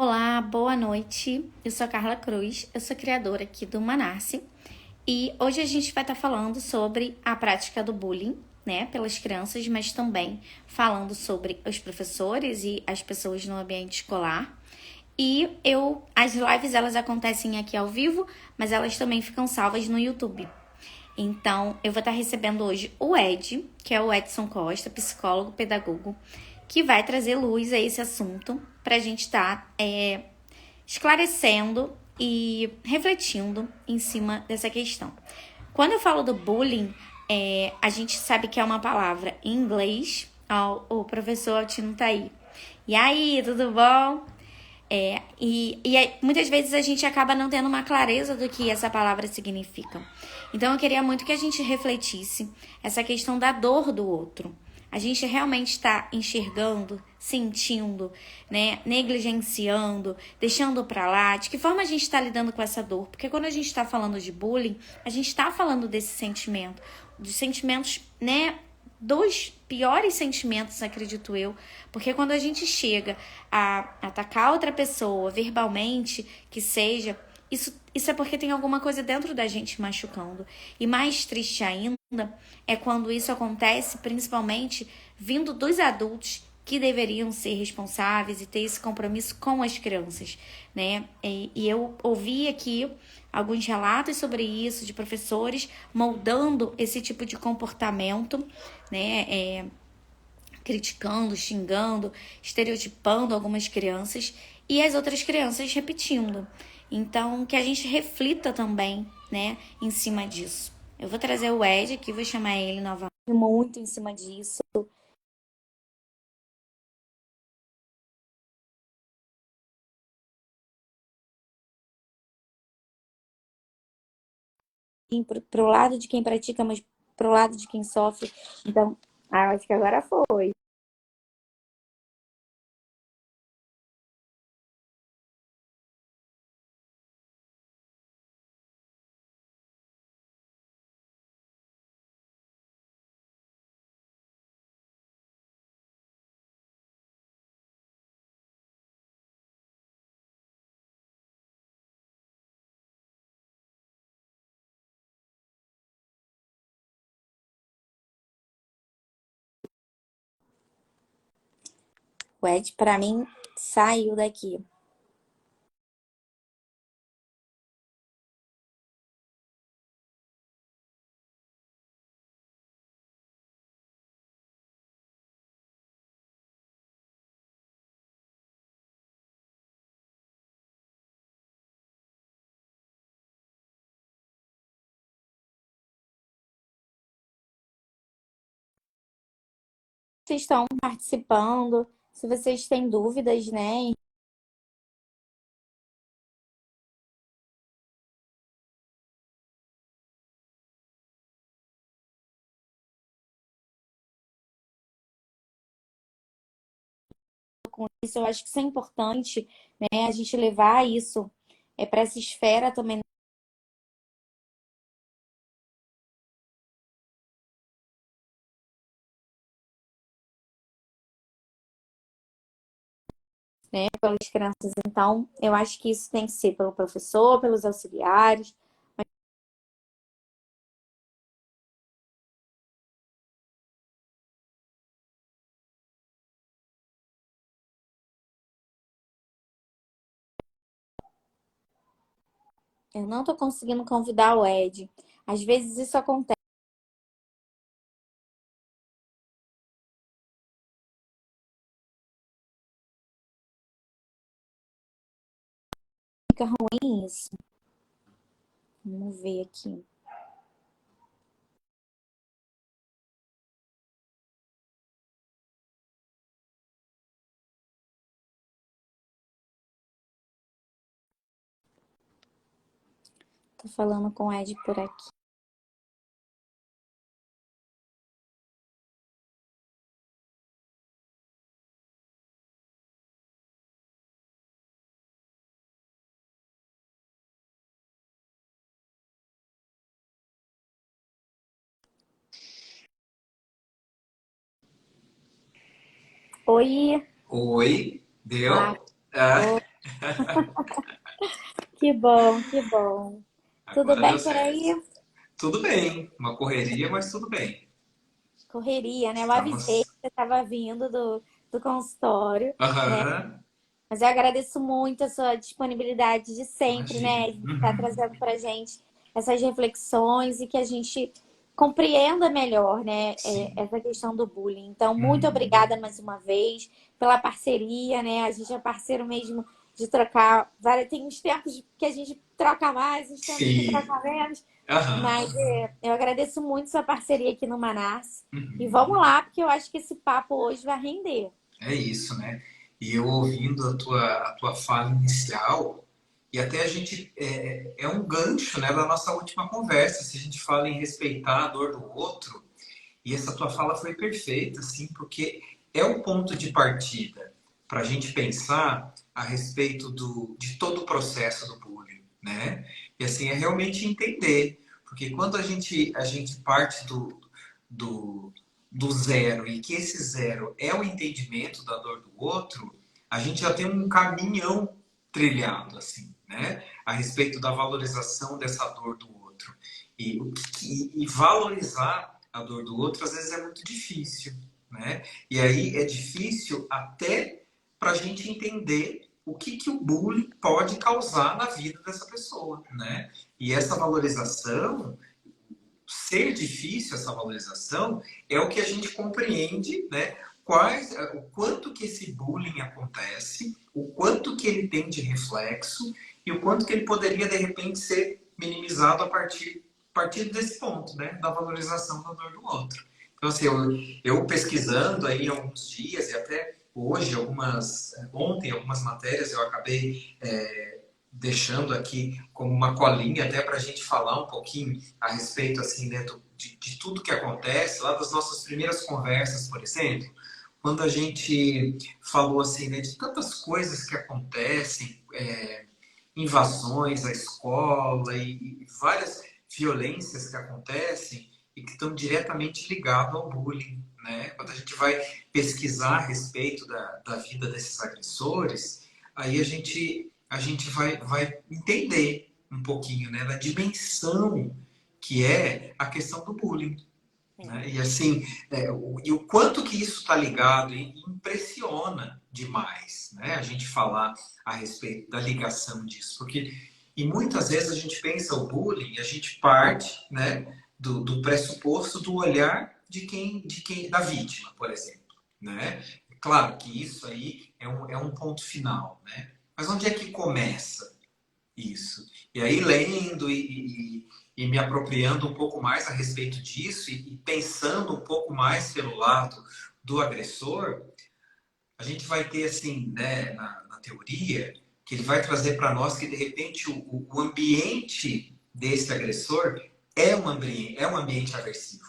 Olá, boa noite. Eu sou a Carla Cruz, eu sou criadora aqui do Manarse e hoje a gente vai estar falando sobre a prática do bullying, né, pelas crianças, mas também falando sobre os professores e as pessoas no ambiente escolar. As lives elas acontecem aqui ao vivo, mas elas também ficam salvas no YouTube. Então, eu vou estar recebendo hoje o Ed, que é o Edson Costa, psicólogo, pedagogo, que vai trazer luz a esse assunto para a gente estar esclarecendo e refletindo em cima dessa questão. Quando eu falo do bullying, a gente sabe que é uma palavra em inglês. O professor Altino tá aí. E aí, tudo bom? Muitas vezes a gente acaba não tendo uma clareza do que essa palavra significa. Então eu queria muito que a gente refletisse essa questão da dor do outro. A gente realmente está enxergando, sentindo, né, negligenciando, deixando para lá? De que forma a gente está lidando com essa dor? Porque quando a gente está falando de bullying, a gente está falando desse sentimento, dos sentimentos, né, dos piores sentimentos, acredito eu, porque quando a gente chega a atacar outra pessoa verbalmente, que seja, isso é porque tem alguma coisa dentro da gente machucando. E mais triste ainda é quando isso acontece, principalmente vindo dos adultos que deveriam ser responsáveis e ter esse compromisso com as crianças, né? E eu ouvi aqui alguns relatos sobre isso de professores moldando esse tipo de comportamento, né? Criticando, xingando, estereotipando algumas crianças e as outras crianças repetindo. Então, que a gente reflita também, né, em cima disso. Eu vou trazer o Ed aqui, vou chamar ele novamente muito em cima disso. Pro lado de quem pratica, mas pro lado de quem sofre. Então, acho que agora foi. O Ed, para mim, saiu daqui. Vocês estão participando, se vocês têm dúvidas, né, com isso, eu acho que isso é importante, né, a gente levar isso para essa esfera também, né, pelas crianças. Então, eu acho que isso tem que ser pelo professor, pelos auxiliares. Eu não estou conseguindo convidar o Ed. Às vezes isso acontece, fica ruim isso. Vamos ver aqui. Tô falando com o Ed por aqui. Oi, Oi, ah, deu? Ah, oi. Que bom, que bom. Tudo Agora deu bem por certo. aí? Tudo bem, uma correria, mas tudo bem. Correria, né? Eu avisei que Estamos. você estava vindo do consultório, né? Aham, Mas eu agradeço muito a sua disponibilidade de sempre, imagina. né? De estar Uhum. trazendo para gente essas reflexões e que a gente compreenda melhor, né? Sim. Essa questão do bullying. Então, muito Uhum. obrigada mais uma vez pela parceria, né? A gente é parceiro mesmo de trocar. Tem uns tempos que a gente troca mais, uns tempos que Sim. troca menos. Aham. Mas eu agradeço muito sua parceria aqui no Manaus. E vamos Uhum. lá, porque eu acho que esse papo hoje vai render. É isso, né? E eu ouvindo a tua fala inicial, e até a gente é um gancho, né, da nossa última conversa, se a gente fala em respeitar a dor do outro, e essa tua fala foi perfeita, assim, porque é o ponto de partida para a gente pensar a respeito de todo o processo do bullying, né? E assim, é realmente entender, porque quando a gente parte do, do zero e que esse zero é o entendimento da dor do outro, a gente já tem um caminhão trilhado, assim, né? A respeito da valorização dessa dor do outro. E valorizar a dor do outro às vezes é muito difícil, né? E aí é difícil até para a gente entender o que o bullying pode causar na vida dessa pessoa, né? E essa valorização, ser difícil essa valorização, é o que a gente compreende, né? O quanto que esse bullying acontece, o quanto que ele tem de reflexo e o quanto que ele poderia de repente ser minimizado a partir desse ponto, né? Da valorização da dor do outro. Então, assim, eu pesquisando aí alguns dias e até hoje, ontem, algumas matérias eu acabei deixando aqui como uma colinha até para a gente falar um pouquinho a respeito assim, né, de tudo que acontece, lá das nossas primeiras conversas, por exemplo, quando a gente falou assim, né, de tantas coisas que acontecem, invasões à escola e várias violências que acontecem e que estão diretamente ligadas ao bullying. Né? Quando a gente vai pesquisar a respeito da vida desses agressores, aí a gente vai entender um pouquinho, né, da dimensão que é a questão do bullying. Né? E assim, e o quanto que isso está ligado e impressiona demais, né? A gente falar a respeito da ligação disso, porque e muitas vezes a gente pensa o bullying e a gente parte, né, do pressuposto do olhar de quem da vítima, por exemplo, né? Claro que isso aí é um ponto final, né? Mas onde é que começa isso? E aí, lendo e me apropriando um pouco mais a respeito disso e pensando um pouco mais pelo lado do agressor, a gente vai ter, assim, né, na teoria, que ele vai trazer para nós que, de repente, o ambiente desse agressor é um ambiente aversivo.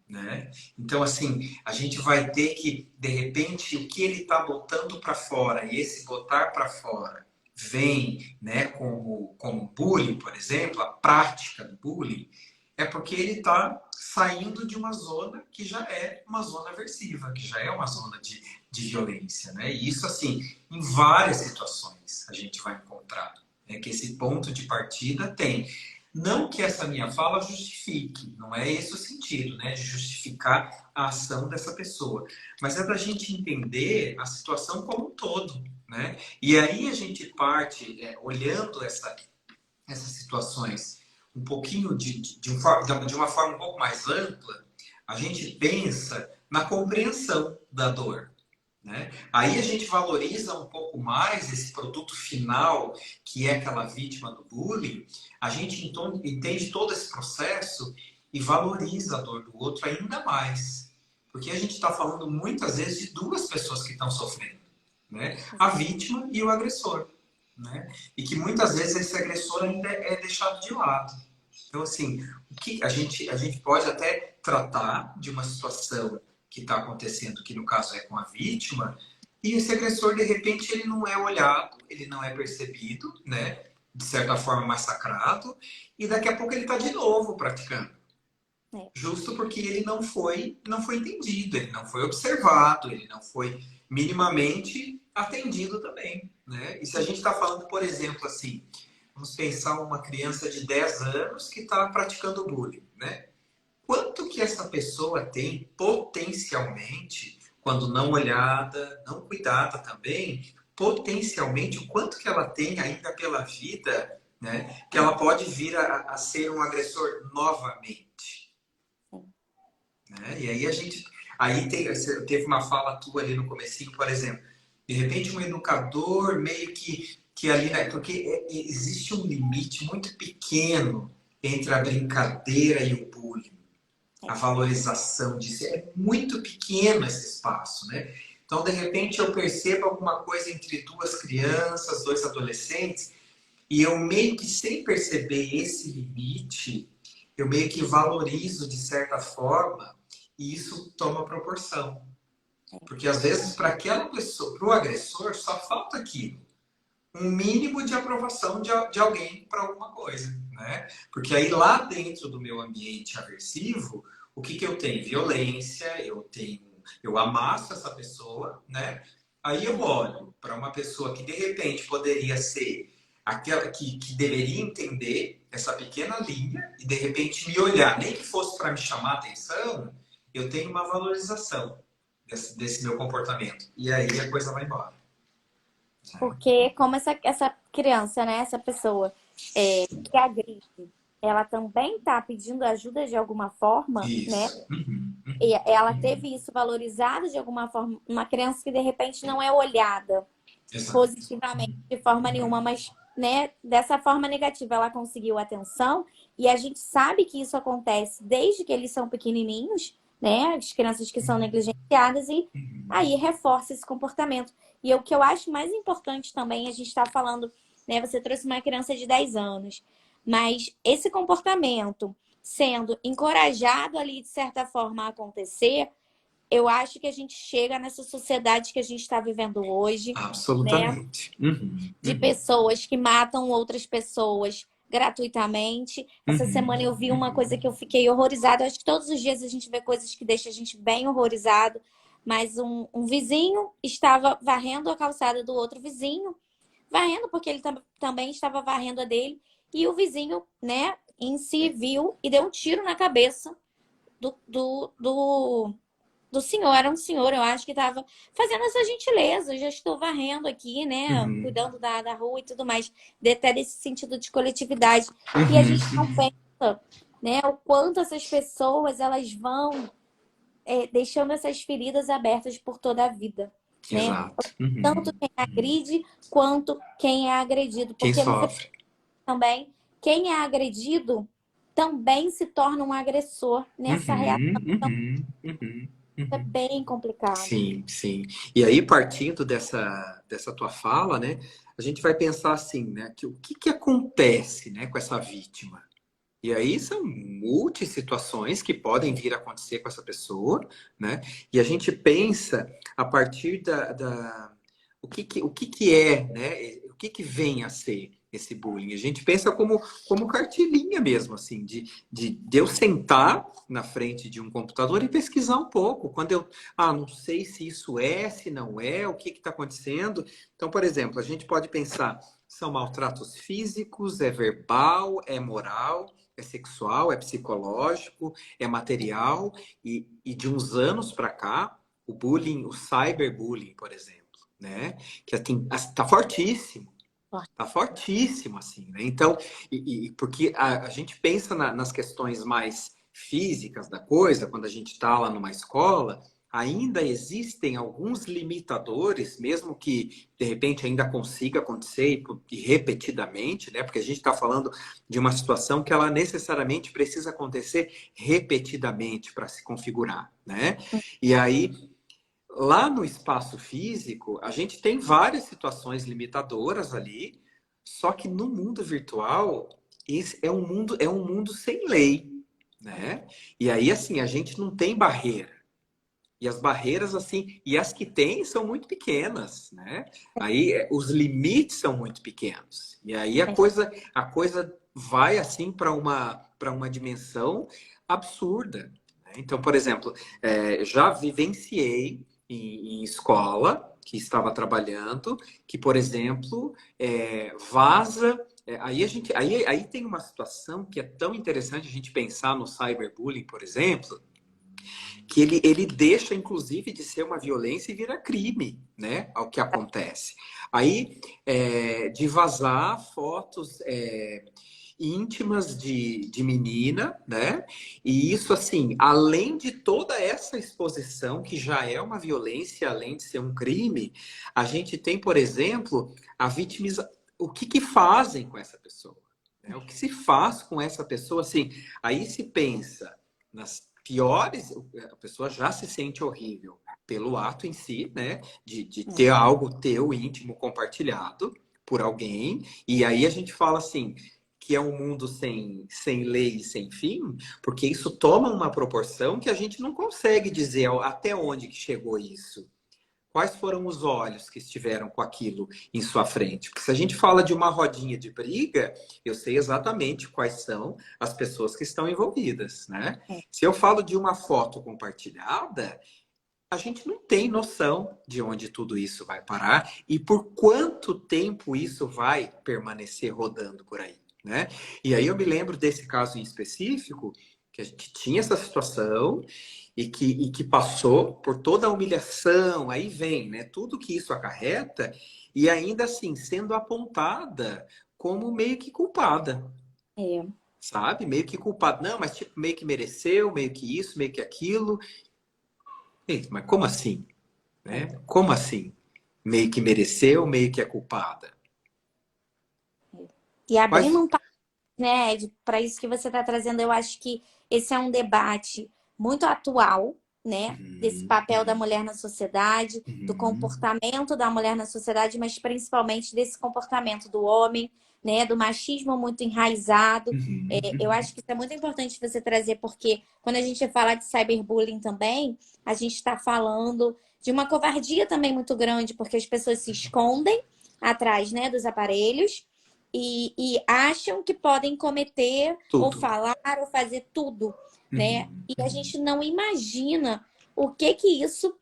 Né? Então, assim, a gente vai ter que, de repente, o que ele está botando para fora, e esse botar para fora vem, né, como bullying, por exemplo, a prática do bullying, é porque ele está saindo de uma zona que já é uma zona aversiva, que já é uma zona de violência. Né? E isso, assim, em várias situações a gente vai encontrar, né, que esse ponto de partida tem. Não que essa minha fala justifique, não é esse o sentido, né, de justificar a ação dessa pessoa, mas é da gente entender a situação como um todo, né? E aí a gente parte, olhando essas situações um pouquinho de uma forma um pouco mais ampla, a gente pensa na compreensão da dor, né? Aí a gente valoriza um pouco mais esse produto final, que é aquela vítima do bullying, a gente então entende todo esse processo e valoriza a dor do outro ainda mais. Porque a gente está falando muitas vezes de duas pessoas que estão sofrendo, né? A vítima e o agressor. Né? E que muitas vezes esse agressor ainda é deixado de lado. Então, assim, o que a gente pode até tratar de uma situação que está acontecendo, que no caso é com a vítima, e esse agressor, de repente, ele não é olhado, ele não é percebido, né? De certa forma massacrado, e daqui a pouco ele está de novo praticando. É. Justo porque ele não foi entendido, ele não foi observado, ele não foi minimamente atendido também, né? E se a gente está falando, por exemplo, assim, vamos pensar uma criança de 10 anos que está praticando bullying, né? Quanto que essa pessoa tem potencialmente, quando não olhada, não cuidada também, potencialmente, o quanto que ela tem ainda pela vida, né? Que ela pode vir a ser um agressor novamente, né? E aí a gente, aí teve uma fala tua ali no comecinho, por exemplo, de repente um educador meio que ali, né? Porque existe um limite muito pequeno entre a brincadeira e o bullying, a valorização disso. É muito pequeno esse espaço, né? Então, de repente, eu percebo alguma coisa entre duas crianças, dois adolescentes, e eu meio que sem perceber esse limite, eu meio que valorizo de certa forma, e isso toma proporção. Porque às vezes, para aquela pessoa, para o agressor, só falta aquilo. Um mínimo de aprovação de alguém para alguma coisa, né? Porque aí lá dentro do meu ambiente aversivo, o que que eu tenho? Violência, eu amasso essa pessoa, né? Aí eu olho para uma pessoa que de repente poderia ser aquela que deveria entender essa pequena linha e de repente me olhar, nem que fosse para me chamar a atenção, eu tenho uma valorização desse meu comportamento. E aí a coisa vai embora. Porque como essa criança, né, essa pessoa que agride, ela também está pedindo ajuda de alguma forma, né? Isso. Uhum, E uhum. ela teve isso valorizado de alguma forma. Uma criança que de repente não é olhada Exato. positivamente de forma nenhuma, mas né, dessa forma negativa ela conseguiu atenção e a gente sabe que isso acontece desde que eles são pequenininhos, né, as crianças que são negligenciadas e aí reforça esse comportamento. E o que eu acho mais importante também, a gente está falando, né, você trouxe uma criança de 10 anos, mas esse comportamento sendo encorajado ali de certa forma a acontecer, eu acho que a gente chega nessa sociedade que a gente está vivendo hoje, né? Absolutamente. Uhum, De uhum, pessoas que matam outras pessoas gratuitamente. Essa semana uhum, eu vi uma coisa que eu fiquei horrorizada. Eu acho que todos os dias a gente vê coisas que deixam a gente bem horrorizado. Mas um vizinho estava varrendo a calçada do outro vizinho, varrendo porque ele também estava varrendo a dele. E o vizinho, né, em si viu e deu um tiro na cabeça do senhor. Era um senhor, eu acho, que estava fazendo essa gentileza. Eu já estou varrendo aqui, né? uhum, Cuidando da rua e tudo mais. Até desse sentido de coletividade. E a uhum, gente não pensa, né? O quanto essas pessoas elas vão deixando essas feridas abertas por toda a vida, né? exato. Tanto Uhum. quem agride quanto quem é agredido. Quem Porque você sofre. também, quem é agredido também se torna um agressor nessa reação. Uhum, uhum, uhum, É uhum. bem complicado. Sim, sim. E aí, partindo dessa tua fala, né, a gente vai pensar assim, né, que o que que acontece, né, com essa vítima? E aí são multissituações que podem vir a acontecer com essa pessoa, né? E a gente pensa a partir o que que é, né? O que que vem a ser esse bullying? A gente pensa como cartilinha mesmo, assim, de eu sentar na frente de um computador e pesquisar um pouco. Quando eu, não sei se isso é, se não é, o que está acontecendo. Então, por exemplo, a gente pode pensar, são maltratos físicos, é verbal, é moral, é sexual, é psicológico, é material, e de uns anos para cá, o bullying, o cyberbullying, por exemplo, né? Que tá fortíssimo, assim, né? Então, porque a gente pensa nas questões mais físicas da coisa, quando a gente está lá numa escola, ainda existem alguns limitadores, mesmo que de repente ainda consiga acontecer e repetidamente, né? Porque a gente está falando de uma situação que ela necessariamente precisa acontecer repetidamente para se configurar, né? E aí lá no espaço físico, a gente tem várias situações limitadoras ali, só que no mundo virtual, esse é um mundo sem lei, né? E aí, assim, a gente não tem barreira. E as barreiras, assim, e as que tem são muito pequenas, né? Aí os limites são muito pequenos. E aí a coisa vai, assim, para uma dimensão absurda, né? Então, por exemplo, já vivenciei em escola, que estava trabalhando, que, por exemplo, vaza. Aí tem uma situação que é tão interessante a gente pensar no cyberbullying, por exemplo, que ele deixa, inclusive, de ser uma violência e vira crime, né? Ao que acontece. Aí, de vazar fotos íntimas de menina, né? E isso, assim, além de toda essa exposição, que já é uma violência, além de ser um crime, a gente tem, por exemplo, a vitimização. O que fazem com essa pessoa? Né? O que se faz com essa pessoa? Assim, aí se pensa nas piores, a pessoa já se sente horrível pelo ato em si, né? De ter algo teu íntimo compartilhado por alguém. E aí a gente fala assim, que é um mundo sem lei e sem fim, porque isso toma uma proporção que a gente não consegue dizer até onde que chegou isso. Quais foram os olhos que estiveram com aquilo em sua frente? Porque se a gente fala de uma rodinha de briga, eu sei exatamente quais são as pessoas que estão envolvidas, né? Se eu falo de uma foto compartilhada, a gente não tem noção de onde tudo isso vai parar e por quanto tempo isso vai permanecer rodando por aí, né? E aí eu me lembro desse caso em específico, que a gente tinha essa situação e que passou por toda a humilhação, aí vem, né? Tudo que isso acarreta e ainda assim sendo apontada como meio que culpada. É. Sabe? Meio que culpada. Não, mas tipo, meio que mereceu, meio que isso, meio que aquilo. Eita, mas como assim? Né? Como assim? Meio que mereceu, meio que é culpada. E abrindo Quais... um papo, né, Ed, para isso que você está trazendo, eu acho que esse é um debate muito atual, né, desse Uhum, papel da mulher na sociedade, do uhum, comportamento da mulher na sociedade, mas principalmente desse comportamento do homem, né, do machismo muito enraizado. Eu uhum, acho que isso é muito importante você trazer, porque quando a gente fala de cyberbullying também, a gente está falando de uma covardia também muito grande, porque as pessoas se escondem atrás, né, dos aparelhos e acham que podem cometer ou tudo. falar ou fazer tudo, né? Uhum, E a uhum, gente não imagina o que isso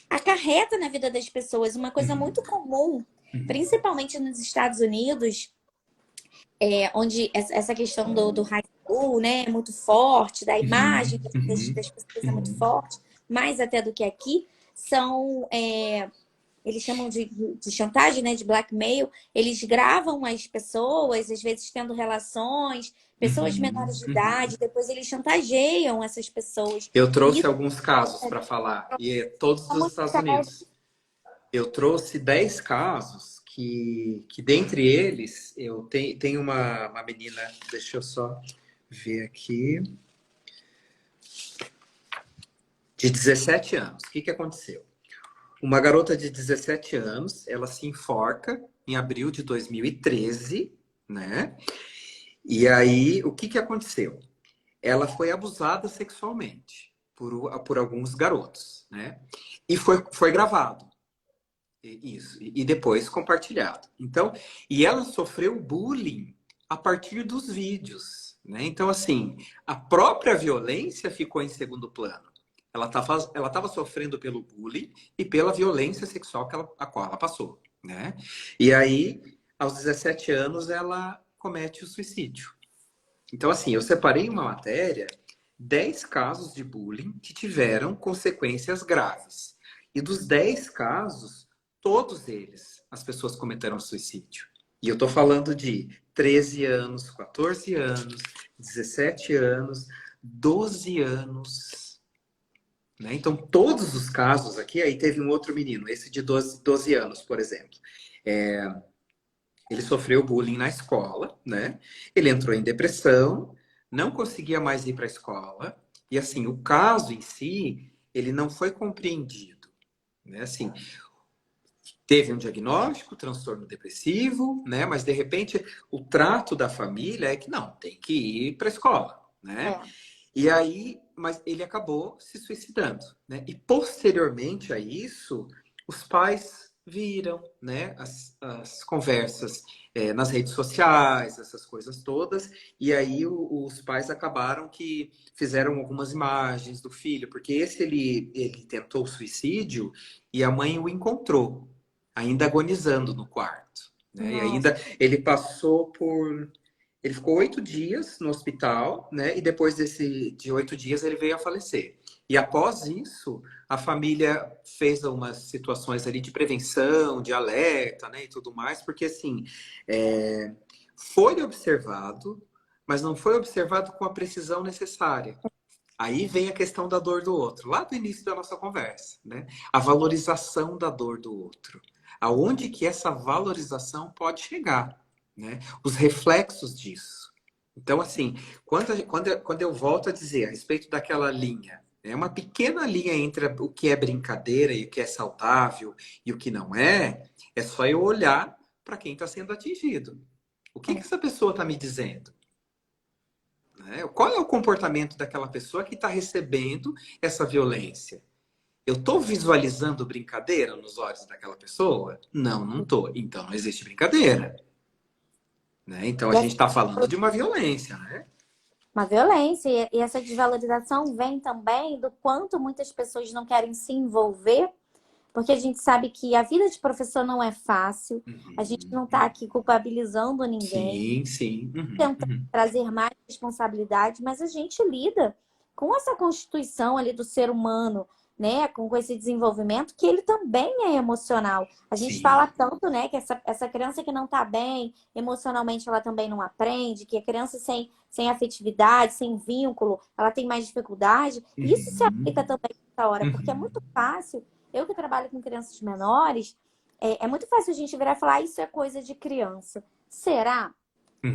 acarreta na vida das pessoas. Uma coisa uhum, muito comum, uhum, principalmente nos Estados Unidos, onde essa questão do high school, né, é muito forte, da imagem uhum, das uhum, pessoas é muito uhum. forte, mais até do que aqui, são eles chamam de chantagem, né? De blackmail. Eles gravam as pessoas, às vezes tendo relações, pessoas menores Uhum, de uhum. idade, depois eles chantageiam essas pessoas. Eu E trouxe isso alguns casos para falar, e é todos é dos muito Estados sério. Unidos. Eu trouxe 10 casos que dentre eles, eu tenho uma menina, deixa eu só ver aqui, de 17 anos. O que aconteceu? Uma garota de 17 anos, ela se enforca em abril de 2013, né? E aí, o que aconteceu? Ela foi abusada sexualmente por alguns garotos, né? E foi gravado. Isso, e depois compartilhado. Então, e ela sofreu bullying a partir dos vídeos, né? Então, assim, a própria violência ficou em segundo plano. Ela tava sofrendo pelo bullying e pela violência sexual a qual ela passou, né? E aí, aos 17 anos, ela comete o suicídio. Então, assim, eu separei uma matéria, 10 casos de bullying que tiveram consequências graves. E dos 10 casos, todos eles, as pessoas cometeram suicídio. E eu estou falando de 13 anos, 14 anos, 17 anos, 12 anos. Né? Então, todos os casos aqui, aí teve um outro menino, esse de 12 anos, por exemplo. Ele sofreu bullying na escola, né? Ele entrou em depressão, não conseguia mais ir para a escola. E assim, o caso em si, ele não foi compreendido, né? Assim, teve um diagnóstico, transtorno depressivo, né? Mas de repente o trato da família é que não, tem que ir para a escola, né? É. E aí, mas ele acabou se suicidando, né? E posteriormente a isso, os pais viram, né, as conversas nas redes sociais, essas coisas todas, e aí os pais acabaram que fizeram algumas imagens do filho, porque ele tentou suicídio e a mãe o encontrou, ainda agonizando no quarto, né, e Nossa. ainda ele passou por... Ele ficou 8 dias no hospital, né? E depois de 8 dias ele veio a falecer. E após isso, a família fez umas situações ali de prevenção, de alerta, né? E tudo mais, porque assim, foi observado, mas não foi observado com a precisão necessária. Aí vem a questão da dor do outro, lá do início da nossa conversa, né? A valorização da dor do outro. Aonde que essa valorização pode chegar, né? Os reflexos disso. Então, assim, quando eu volto a dizer a respeito daquela linha, é uma pequena linha entre o que é brincadeira e o que é saudável e o que não é só eu olhar para quem está sendo atingido. O que essa pessoa está me dizendo? Né? Qual é o comportamento daquela pessoa que está recebendo essa violência? Eu estou visualizando brincadeira nos olhos daquela pessoa? Não, não estou. Então não existe brincadeira. Né? Então a E gente essa, está falando de uma violência, né? uma violência, e essa desvalorização vem também do quanto muitas pessoas não querem se envolver, porque a gente sabe que a vida de professor não é fácil, a gente não está Uhum. aqui culpabilizando ninguém, Sim, sim. Uhum, tentando uhum. trazer mais responsabilidade, mas a gente lida com essa constituição ali do ser humano, né? Com esse desenvolvimento, que ele também é emocional. A gente fala Sim. tanto, né, que essa criança que não está bem, emocionalmente ela também não aprende, que a criança sem afetividade, sem vínculo, ela tem mais dificuldade. E isso se aplica Uhum, também nessa hora, porque é uhum, muito fácil. Eu que trabalho com crianças menores, é muito fácil a gente virar e falar, "Ah, isso é coisa de criança." Será?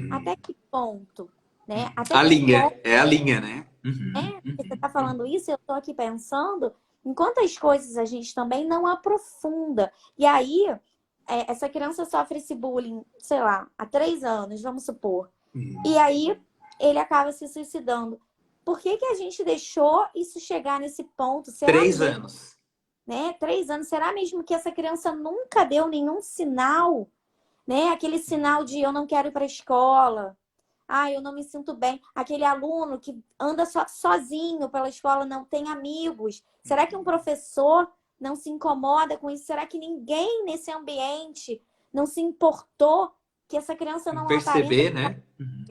Até uhum. que ponto, né? Até A que linha, ponto, é a linha, né? Uhum, porque você uhum, está uhum. falando isso, eu estou aqui pensando em quantas coisas a gente também não aprofunda. E aí, essa criança sofre esse bullying, sei lá, há 3 anos, vamos supor. E Uhum. aí, ele acaba se suicidando. Por que que a gente deixou isso chegar nesse ponto? Será 3 anos. né? 3 anos, será mesmo que essa criança nunca deu nenhum sinal, né? Aquele sinal de eu não quero ir para a escola, ah, eu não me sinto bem. Aquele aluno que anda sozinho pela escola, não tem amigos. Será que um professor não se incomoda com isso? Será que ninguém nesse ambiente não se importou que essa criança não aparenta, Perceber, né? Uhum,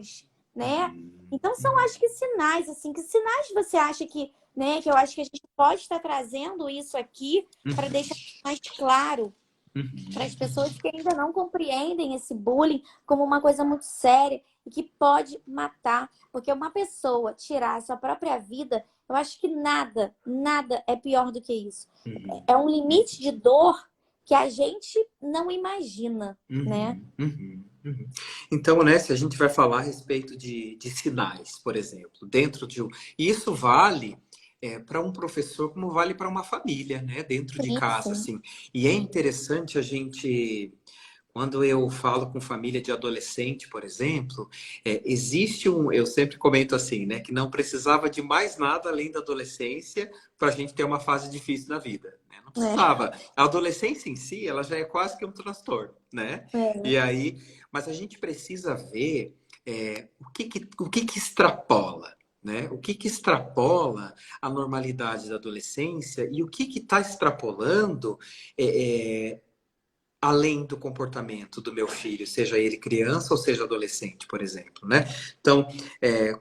né? uhum, Então são, uhum, acho que sinais, assim, que sinais você acha que, né, que eu acho que a gente pode estar trazendo isso aqui para uhum, deixar mais claro para as uhum. pessoas que ainda não compreendem esse bullying como uma coisa muito séria e que pode matar. Porque uma pessoa tirar a sua própria vida, eu acho que nada, nada é pior do que isso. Uhum, É um limite de dor que a gente não imagina, né? uhum, uhum, uhum. Então, né, se a gente vai falar a respeito de sinais, por exemplo, dentro de um. E isso vale para um professor como vale para uma família, né, dentro de Sim, casa, sim. assim. E é interessante a gente. Quando eu falo com família de adolescente, por exemplo, existe um. Eu sempre comento assim, né? Que não precisava de mais nada além da adolescência para a gente ter uma fase difícil na vida. Né? Não É, precisava. A adolescência em si, ela já é quase que um transtorno, né? é, E aí, mas a gente precisa ver o que que extrapola. Né? O que que extrapola a normalidade da adolescência e o que está extrapolando além do comportamento do meu filho, seja ele criança ou seja adolescente, por exemplo, né? Então,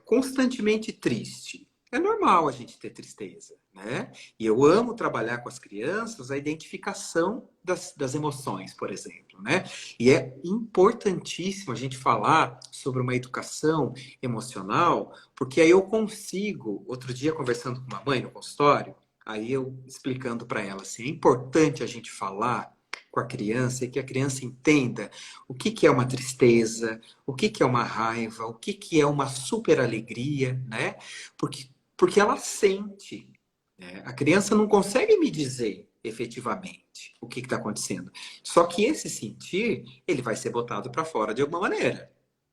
constantemente triste. É normal a gente ter tristeza, né? E eu amo trabalhar com as crianças a identificação das emoções, por exemplo, né? E é importantíssimo a gente falar sobre uma educação emocional, porque aí eu consigo, outro dia conversando com uma mãe no consultório, aí eu explicando para ela assim, é importante a gente falar com a criança e que a criança entenda o que que é uma tristeza, o que que é uma raiva, o que que é uma super alegria, né? Porque ela sente, né? A criança não consegue me dizer efetivamente o que está acontecendo. Só que esse sentir, ele vai ser botado para fora de alguma maneira.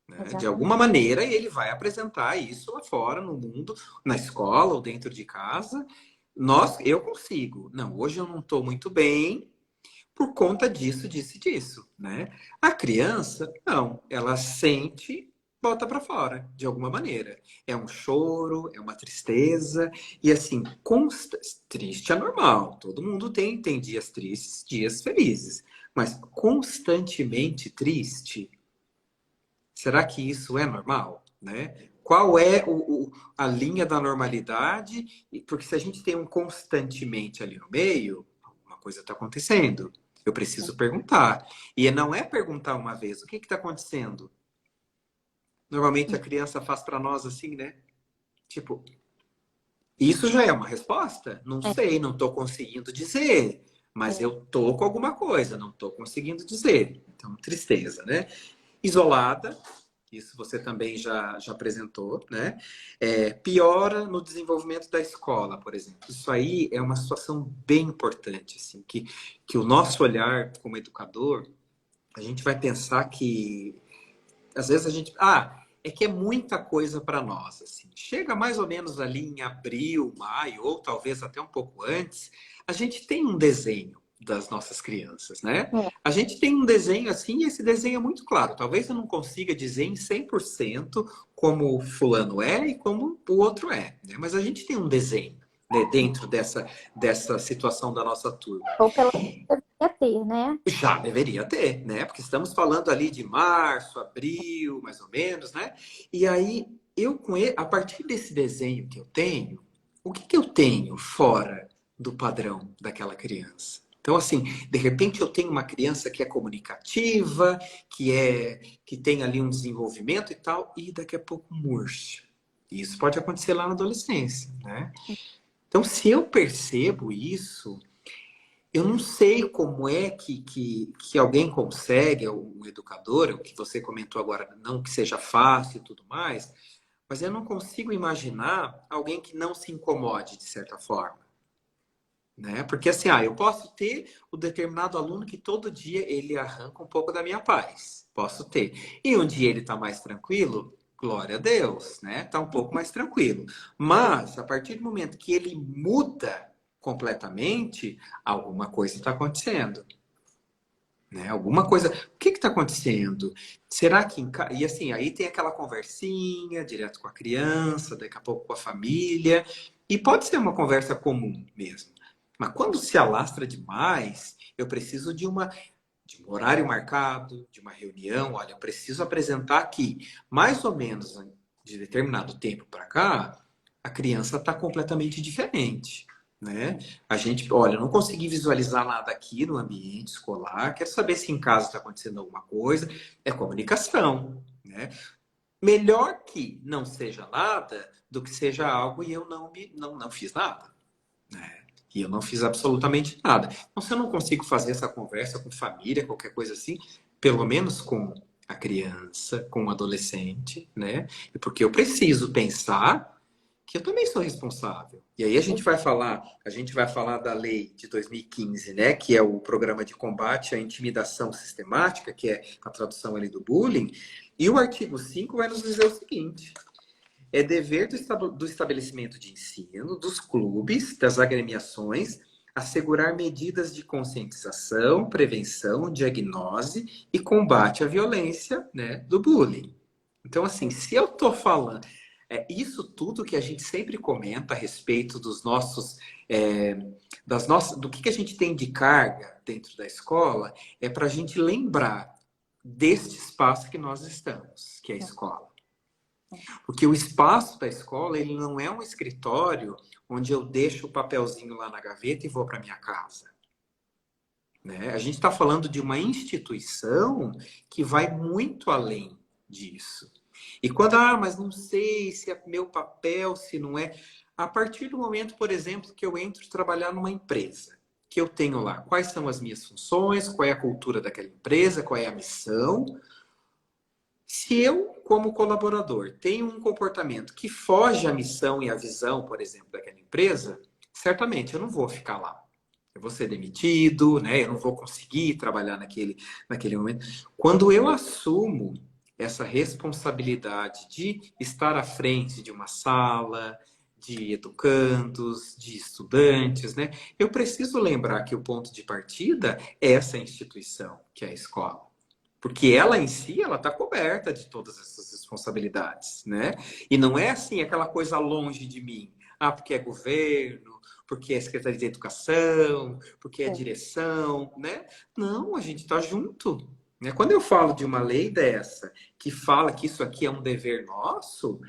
Né? De alguma exatamente. maneira, ele vai apresentar isso lá fora, no mundo, na escola ou dentro de casa. Eu consigo. Não, hoje eu não estou muito bem, por conta disso, disso e disso, né? A criança, não, ela sente, bota para fora, de alguma maneira. É um choro, é uma tristeza, e assim, triste é normal, todo mundo tem dias tristes, dias felizes, mas constantemente triste, será que isso é normal, né? Qual é a linha da normalidade? Porque se a gente tem um constantemente ali no meio, alguma coisa está acontecendo. Eu preciso perguntar. E não é perguntar uma vez, o que está acontecendo? Normalmente a criança faz para nós assim, né? Tipo, isso já é uma resposta? Não É, sei, não estou conseguindo dizer. Mas é. eu tô com alguma coisa, não estou conseguindo dizer. Então, tristeza, né? Isolada, isso você também já apresentou, né? Piora no desenvolvimento da escola, por exemplo. Isso aí é uma situação bem importante, assim, que o nosso olhar como educador, a gente vai pensar que às vezes a gente, é que é muita coisa para nós, assim. Chega mais ou menos ali em abril, maio, ou talvez até um pouco antes, a gente tem um desenho das nossas crianças, né? É. A gente tem um desenho assim, e esse desenho é muito claro. Talvez eu não consiga dizer em 100% como fulano é e como o outro é, né? Mas a gente tem um desenho, né, dentro dessa situação da nossa turma. Ou pelo menos deveria ter, né? Já deveria ter, né? Porque estamos falando ali de março, abril, mais ou menos, né? E aí, a partir desse desenho que eu tenho, o que eu tenho fora do padrão daquela criança? Então, assim, de repente eu tenho uma criança que é comunicativa, que tem ali um desenvolvimento e tal, e daqui a pouco murcha. Isso pode acontecer lá na adolescência, né? Então, se eu percebo isso, eu não sei como é que alguém consegue, um educador, o que você comentou agora, não que seja fácil e tudo mais, mas eu não consigo imaginar alguém que não se incomode de certa forma, né? Porque assim, eu posso ter o determinado aluno que todo dia ele arranca um pouco da minha paz, posso ter. E um dia ele está mais tranquilo, glória a Deus, né? Está um pouco mais tranquilo. Mas a partir do momento que ele muda completamente, alguma coisa está acontecendo, né? Alguma coisa. O que está acontecendo? Será que e assim, aí tem aquela conversinha direto com a criança, daqui a pouco com a família, e pode ser uma conversa comum mesmo. Mas quando se alastra demais, eu preciso de um horário marcado, de uma reunião. Olha, eu preciso apresentar aqui, mais ou menos de determinado tempo para cá, a criança está completamente diferente, né? A gente, olha, eu não consegui visualizar nada aqui no ambiente escolar, quero saber se em casa está acontecendo alguma coisa. É comunicação, né? Melhor que não seja nada do que seja algo e eu não fiz nada, né? E eu não fiz absolutamente nada. Então, se eu não consigo fazer essa conversa com família, qualquer coisa assim, pelo menos com a criança, com o adolescente, né? E porque eu preciso pensar que eu também sou responsável. E aí a gente vai falar da lei de 2015, né, que é o programa de combate à intimidação sistemática, que é a tradução ali do bullying, e o artigo 5 vai nos dizer o seguinte: é dever do estabelecimento de ensino, dos clubes, das agremiações, assegurar medidas de conscientização, prevenção, diagnose e combate à violência, né, do bullying. Então, assim, se eu estou falando, isso tudo que a gente sempre comenta a respeito dos nossos, do que a gente tem de carga dentro da escola, é para a gente lembrar deste espaço que nós estamos, que é a escola. Porque o espaço da escola, ele não é um escritório onde eu deixo o papelzinho lá na gaveta e vou para minha casa, né? A gente está falando de uma instituição que vai muito além disso. E quando, mas não sei se é meu papel, se não é. A partir do momento, por exemplo, que eu entro trabalhar numa empresa, que eu tenho lá quais são as minhas funções, qual é a cultura daquela empresa, qual é a missão. Se eu, como colaborador, tenho um comportamento que foge à missão e à visão, por exemplo, daquela empresa, certamente eu não vou ficar lá. Eu vou ser demitido, né? Eu não vou conseguir trabalhar naquele momento. Quando eu assumo essa responsabilidade de estar à frente de uma sala, de educandos, de estudantes, né? Eu preciso lembrar que o ponto de partida é essa instituição, que é a escola. Porque ela em si, ela está coberta de todas essas responsabilidades, né? E não é assim, aquela coisa longe de mim. Ah, porque é governo, porque é Secretaria de Educação, porque é direção, né? Não, a gente está junto. Né? Quando eu falo de uma lei dessa, que fala que isso aqui é um dever nosso,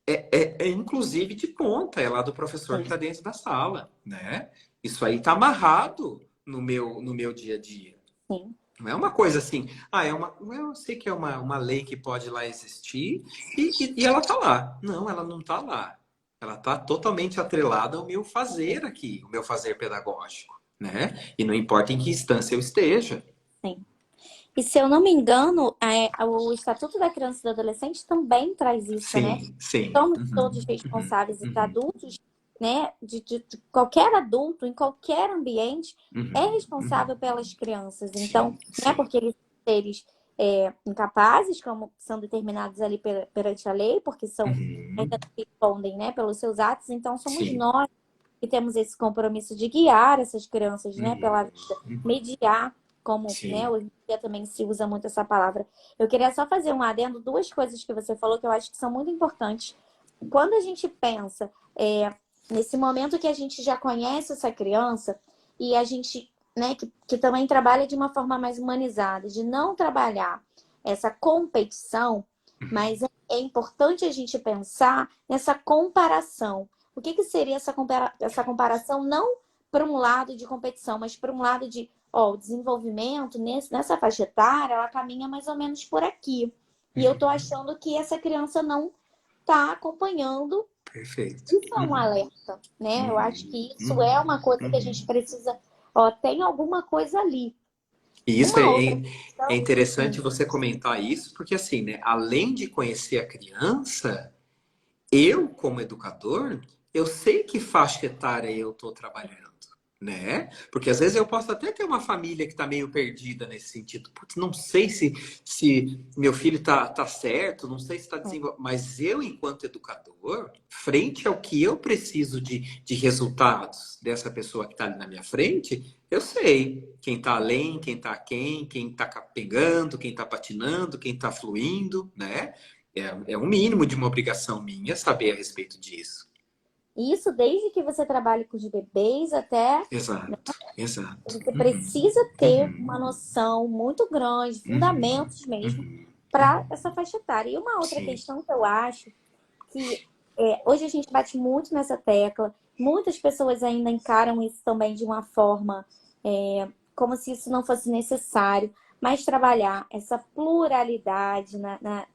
é inclusive de ponta, é lá do professor que está dentro da sala, né? Isso aí está amarrado no meu dia a dia. Sim. Não é uma coisa assim, eu sei que é uma lei que pode lá existir e ela está lá. Não, ela não está lá. Ela está totalmente atrelada ao meu fazer aqui, o meu fazer pedagógico, né? E não importa em que instância eu esteja. Sim. E se eu não me engano, o Estatuto da Criança e do Adolescente também traz isso, né? Sim, sim. Somos Uhum, todos responsáveis, os uhum, adultos, né? De qualquer adulto, em qualquer ambiente, é uhum, responsável uhum. pelas crianças. Então, Sim, não é sim. porque eles são seres incapazes, como são determinados ali perante a lei, porque ainda Uhum, não respondem, né, pelos seus atos, então somos sim. nós que temos esse compromisso de guiar essas crianças, né, pela Uhum, vida, uhum. mediar, como, né, Sim. hoje em dia também se usa muito essa palavra. Eu queria só fazer um adendo, duas coisas que você falou que eu acho que são muito importantes. Quando a gente pensa nesse momento que a gente já conhece essa criança e a gente, né, que também trabalha de uma forma mais humanizada, de não trabalhar essa competição, mas é importante a gente pensar nessa comparação. O que seria essa comparação não para um lado de competição, mas para um lado de, ó, o desenvolvimento nessa faixa etária, ela caminha mais ou menos por aqui. E eu tô achando que essa criança não está acompanhando. Perfeito. Isso é um Uhum, alerta, né? Eu acho uhum, que isso é uhum, uma coisa que a gente uhum. precisa, ó, tem alguma coisa ali. E isso Uma outra é questão, interessante você comentar isso, porque assim, né, além de conhecer a criança, eu, como educador, eu sei que faixa etária eu estou trabalhando, né? Porque às vezes eu posso até ter uma família que está meio perdida nesse sentido. Putz, não sei se meu filho tá certo, não sei se está desenvolvendo. Mas eu, enquanto educador, frente ao que eu preciso de resultados dessa pessoa que está ali na minha frente, eu sei quem está além, quem está quem está pegando, quem está patinando, quem está fluindo, né? É um mínimo de uma obrigação minha saber a respeito disso. isso desde que você trabalhe com os bebês até, né, Exato, exato. você Uhum, precisa ter uma uhum, noção muito grande, uhum, fundamentos mesmo, uhum. para essa faixa etária. E uma outra Sim, questão que eu acho que hoje a gente bate muito nessa tecla, muitas pessoas ainda encaram isso também de uma forma como se isso não fosse necessário, mas trabalhar essa pluralidade,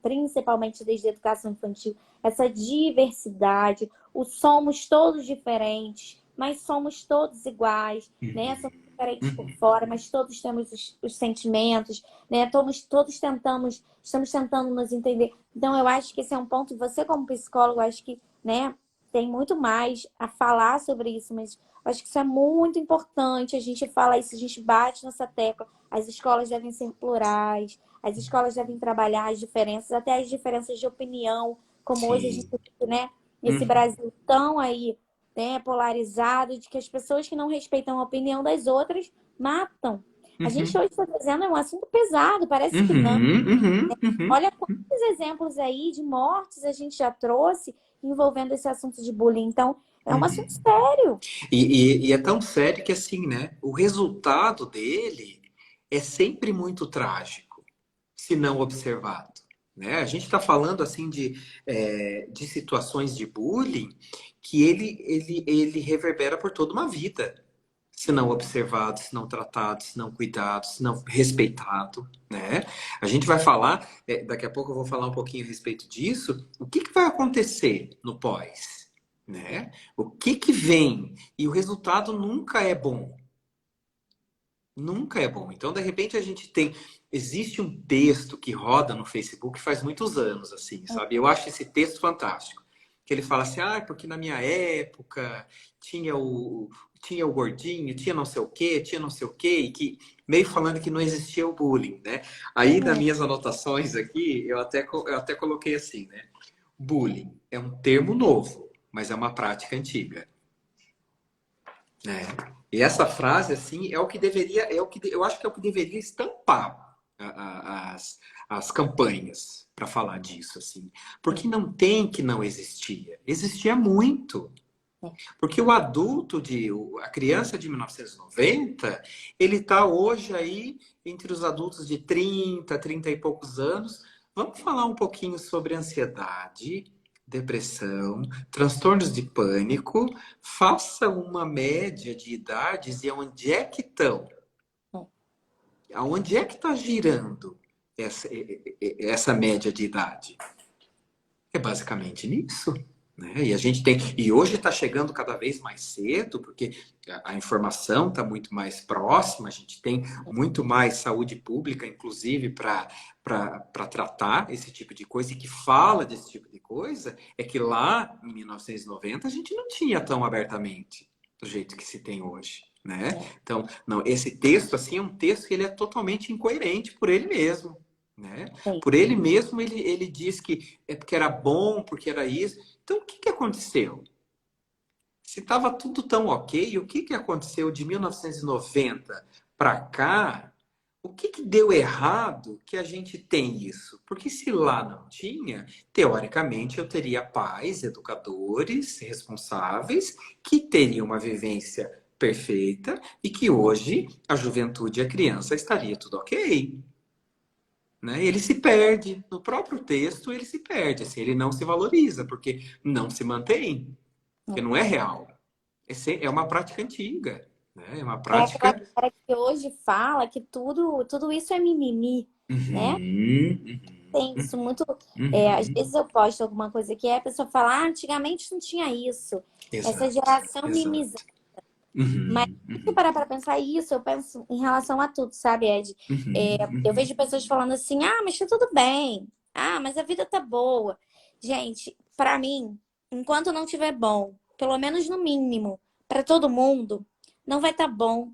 principalmente desde a educação infantil, essa diversidade, o somos todos diferentes, mas somos todos iguais, né? Somos diferentes por uhum, fora, mas todos temos os sentimentos, né? Todos estamos tentando nos entender. Então, eu acho que esse é um ponto, você como psicólogo, acho que, né, tem muito mais a falar sobre isso, mas eu acho que isso é muito importante. A gente fala isso, a gente bate nessa tecla. As escolas devem ser plurais, as escolas devem trabalhar as diferenças, até as diferenças de opinião, como hoje a gente sim. vive, né, nesse Uhum, Brasil tão aí, né, polarizado, de que as pessoas que não respeitam a opinião das outras matam. A gente uhum, hoje está fazendo um assunto pesado, parece que não. uhum, uhum, uhum. Olha quantos exemplos aí de mortes a gente já trouxe envolvendo esse assunto de bullying. Então, é um assunto Uhum. sério. E é tão sério que assim, né? O resultado dele é sempre muito trágico, se não observado. Né? A gente está falando assim de situações de bullying que ele reverbera por toda uma vida, se não observado, se não tratado, se não cuidado, se não respeitado, né? A gente vai falar, daqui a pouco eu vou falar um pouquinho a respeito disso, o que que vai acontecer no pós, né? O que que vem? E o resultado nunca é bom, nunca é bom. Então, de repente, existe um texto que roda no Facebook faz muitos anos, assim, sabe? Eu acho esse texto fantástico. Que ele fala assim, porque na minha época tinha o, tinha o gordinho, tinha não sei o quê, tinha não sei o quê, e que meio falando que não existia o bullying, né? Aí, nas minhas anotações aqui, eu até coloquei assim, né? Bullying é um termo novo, mas é uma prática antiga. E essa frase, assim, é o que deveria, eu acho que é o que deveria estampar as campanhas para falar disso, assim. Porque não tem que não existia. Existia muito. Porque o adulto, a criança de 1990, ele está hoje aí entre os adultos de 30 e poucos anos. Vamos falar um pouquinho sobre ansiedade, depressão, transtornos de pânico. Faça uma média de idades e aonde é que estão? Aonde é que está girando essa média de idade? É basicamente nisso. Né? E a gente tem. E hoje está chegando cada vez mais cedo, porque a informação está muito mais próxima, a gente tem muito mais saúde pública, inclusive, para tratar esse tipo de coisa, e que fala desse tipo de coisa, é que lá em 1990 a gente não tinha tão abertamente do jeito que se tem hoje. Né? Então, não, esse texto assim é um texto que ele é totalmente incoerente por ele mesmo. Né? Por ele mesmo, ele diz que é porque era bom, porque era isso. Então, o que aconteceu? Se estava tudo tão ok, o que aconteceu de 1990 para cá? O que deu errado que a gente tem isso? Porque se lá não tinha, teoricamente eu teria pais, educadores, responsáveis, que teriam uma vivência perfeita e que hoje a juventude e a criança estaria tudo ok. Né? Ele se perde no próprio texto, ele se perde, assim, ele não se valoriza porque não se mantém, porque não é real. É uma prática antiga, né? É uma É aquela prática. galera que hoje fala que tudo isso é mimimi, né? Uhum, Tem isso muito. Às uhum. vezes eu posto alguma coisa que a pessoa fala, antigamente não tinha isso. Essa Exato, geração mimizenta. exato. Mas Uhum, se eu parar para pensar isso, eu penso em relação a tudo, sabe, Ed? Eu uhum. vejo pessoas falando assim, mas tá tudo bem. Ah, mas a vida tá boa. Gente, para mim, enquanto não tiver bom, pelo menos no mínimo, para todo mundo, não vai estar bom.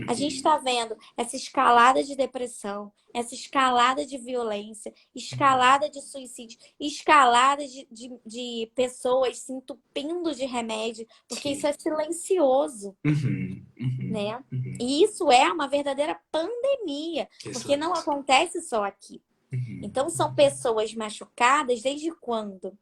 A gente está vendo essa escalada de depressão, essa escalada de violência, escalada de suicídio, escalada de pessoas se entupindo de remédio, porque Sim. isso é silencioso, Uhum, uhum, né? uhum. E isso é uma verdadeira pandemia, porque não Exato. acontece só aqui. Uhum. Então, são pessoas machucadas desde quando?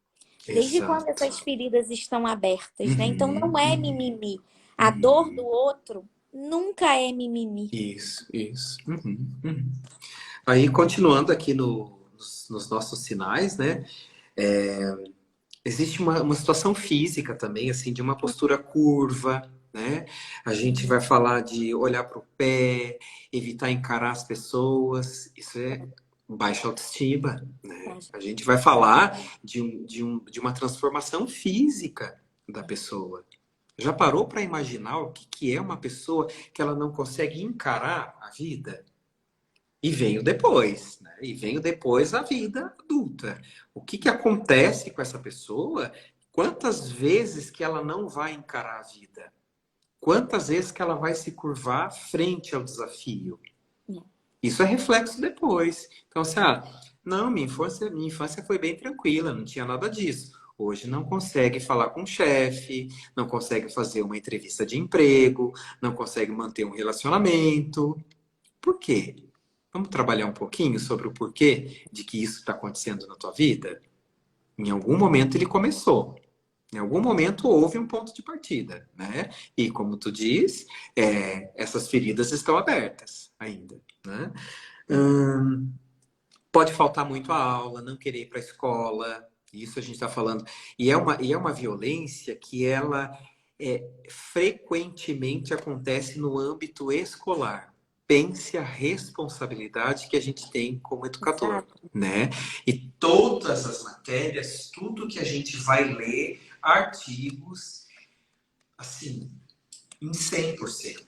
Desde quando essas Exato. feridas estão abertas, né? Então, Uhum, não é uhum, mimimi. A dor do uhum. outro nunca é mimimi. Isso, isso. Uhum, uhum. Aí, continuando aqui nos nossos sinais, né? Existe uma situação física também, assim, de uma postura curva, né? A gente vai falar de olhar para o pé, evitar encarar as pessoas, isso é baixa autoestima, né? A gente vai falar de uma transformação física da pessoa. Já parou para imaginar o que é uma pessoa que ela não consegue encarar a vida? E veio depois, né? E veio depois a vida adulta. O que acontece com essa pessoa? Quantas vezes que ela não vai encarar a vida? Quantas vezes que ela vai se curvar frente ao desafio? Isso é reflexo depois. Então, assim, não, minha infância foi bem tranquila, não tinha nada disso. Hoje não consegue falar com o chefe, não consegue fazer uma entrevista de emprego, não consegue manter um relacionamento. Por quê? Vamos trabalhar um pouquinho sobre o porquê de que isso está acontecendo na tua vida? Em algum momento ele começou. Em algum momento houve um ponto de partida, né? E como tu diz, essas feridas estão abertas ainda, né? Hum, Pode faltar muito a aula, não querer ir para a escola. Isso a gente está falando. E é uma violência que ela frequentemente acontece no âmbito escolar. Pense a responsabilidade que a gente tem como educador, Exato. né? E todas as matérias, tudo que a gente vai ler, artigos, assim, em 100%,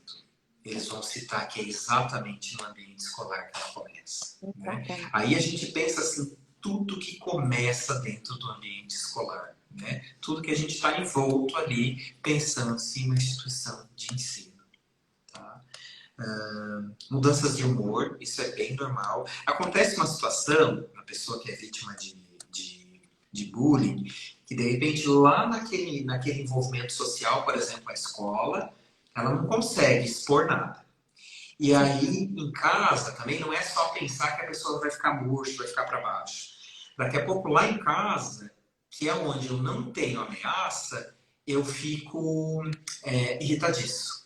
eles vão citar que é exatamente no ambiente escolar que ela começa, né? Exatamente. Aí a gente pensa assim, tudo que começa dentro do ambiente escolar, né? Tudo que a gente está envolto ali, pensando-se em uma instituição de ensino. Tá? Mudanças de humor, isso é bem normal. Acontece uma situação, uma pessoa que é vítima de bullying, que de repente lá naquele envolvimento social, por exemplo, a escola, ela não consegue expor nada. E aí, em casa, também não é só pensar que a pessoa vai ficar murcha, vai ficar para baixo. Daqui a pouco, lá em casa, que é onde eu não tenho ameaça, eu fico irritadiço.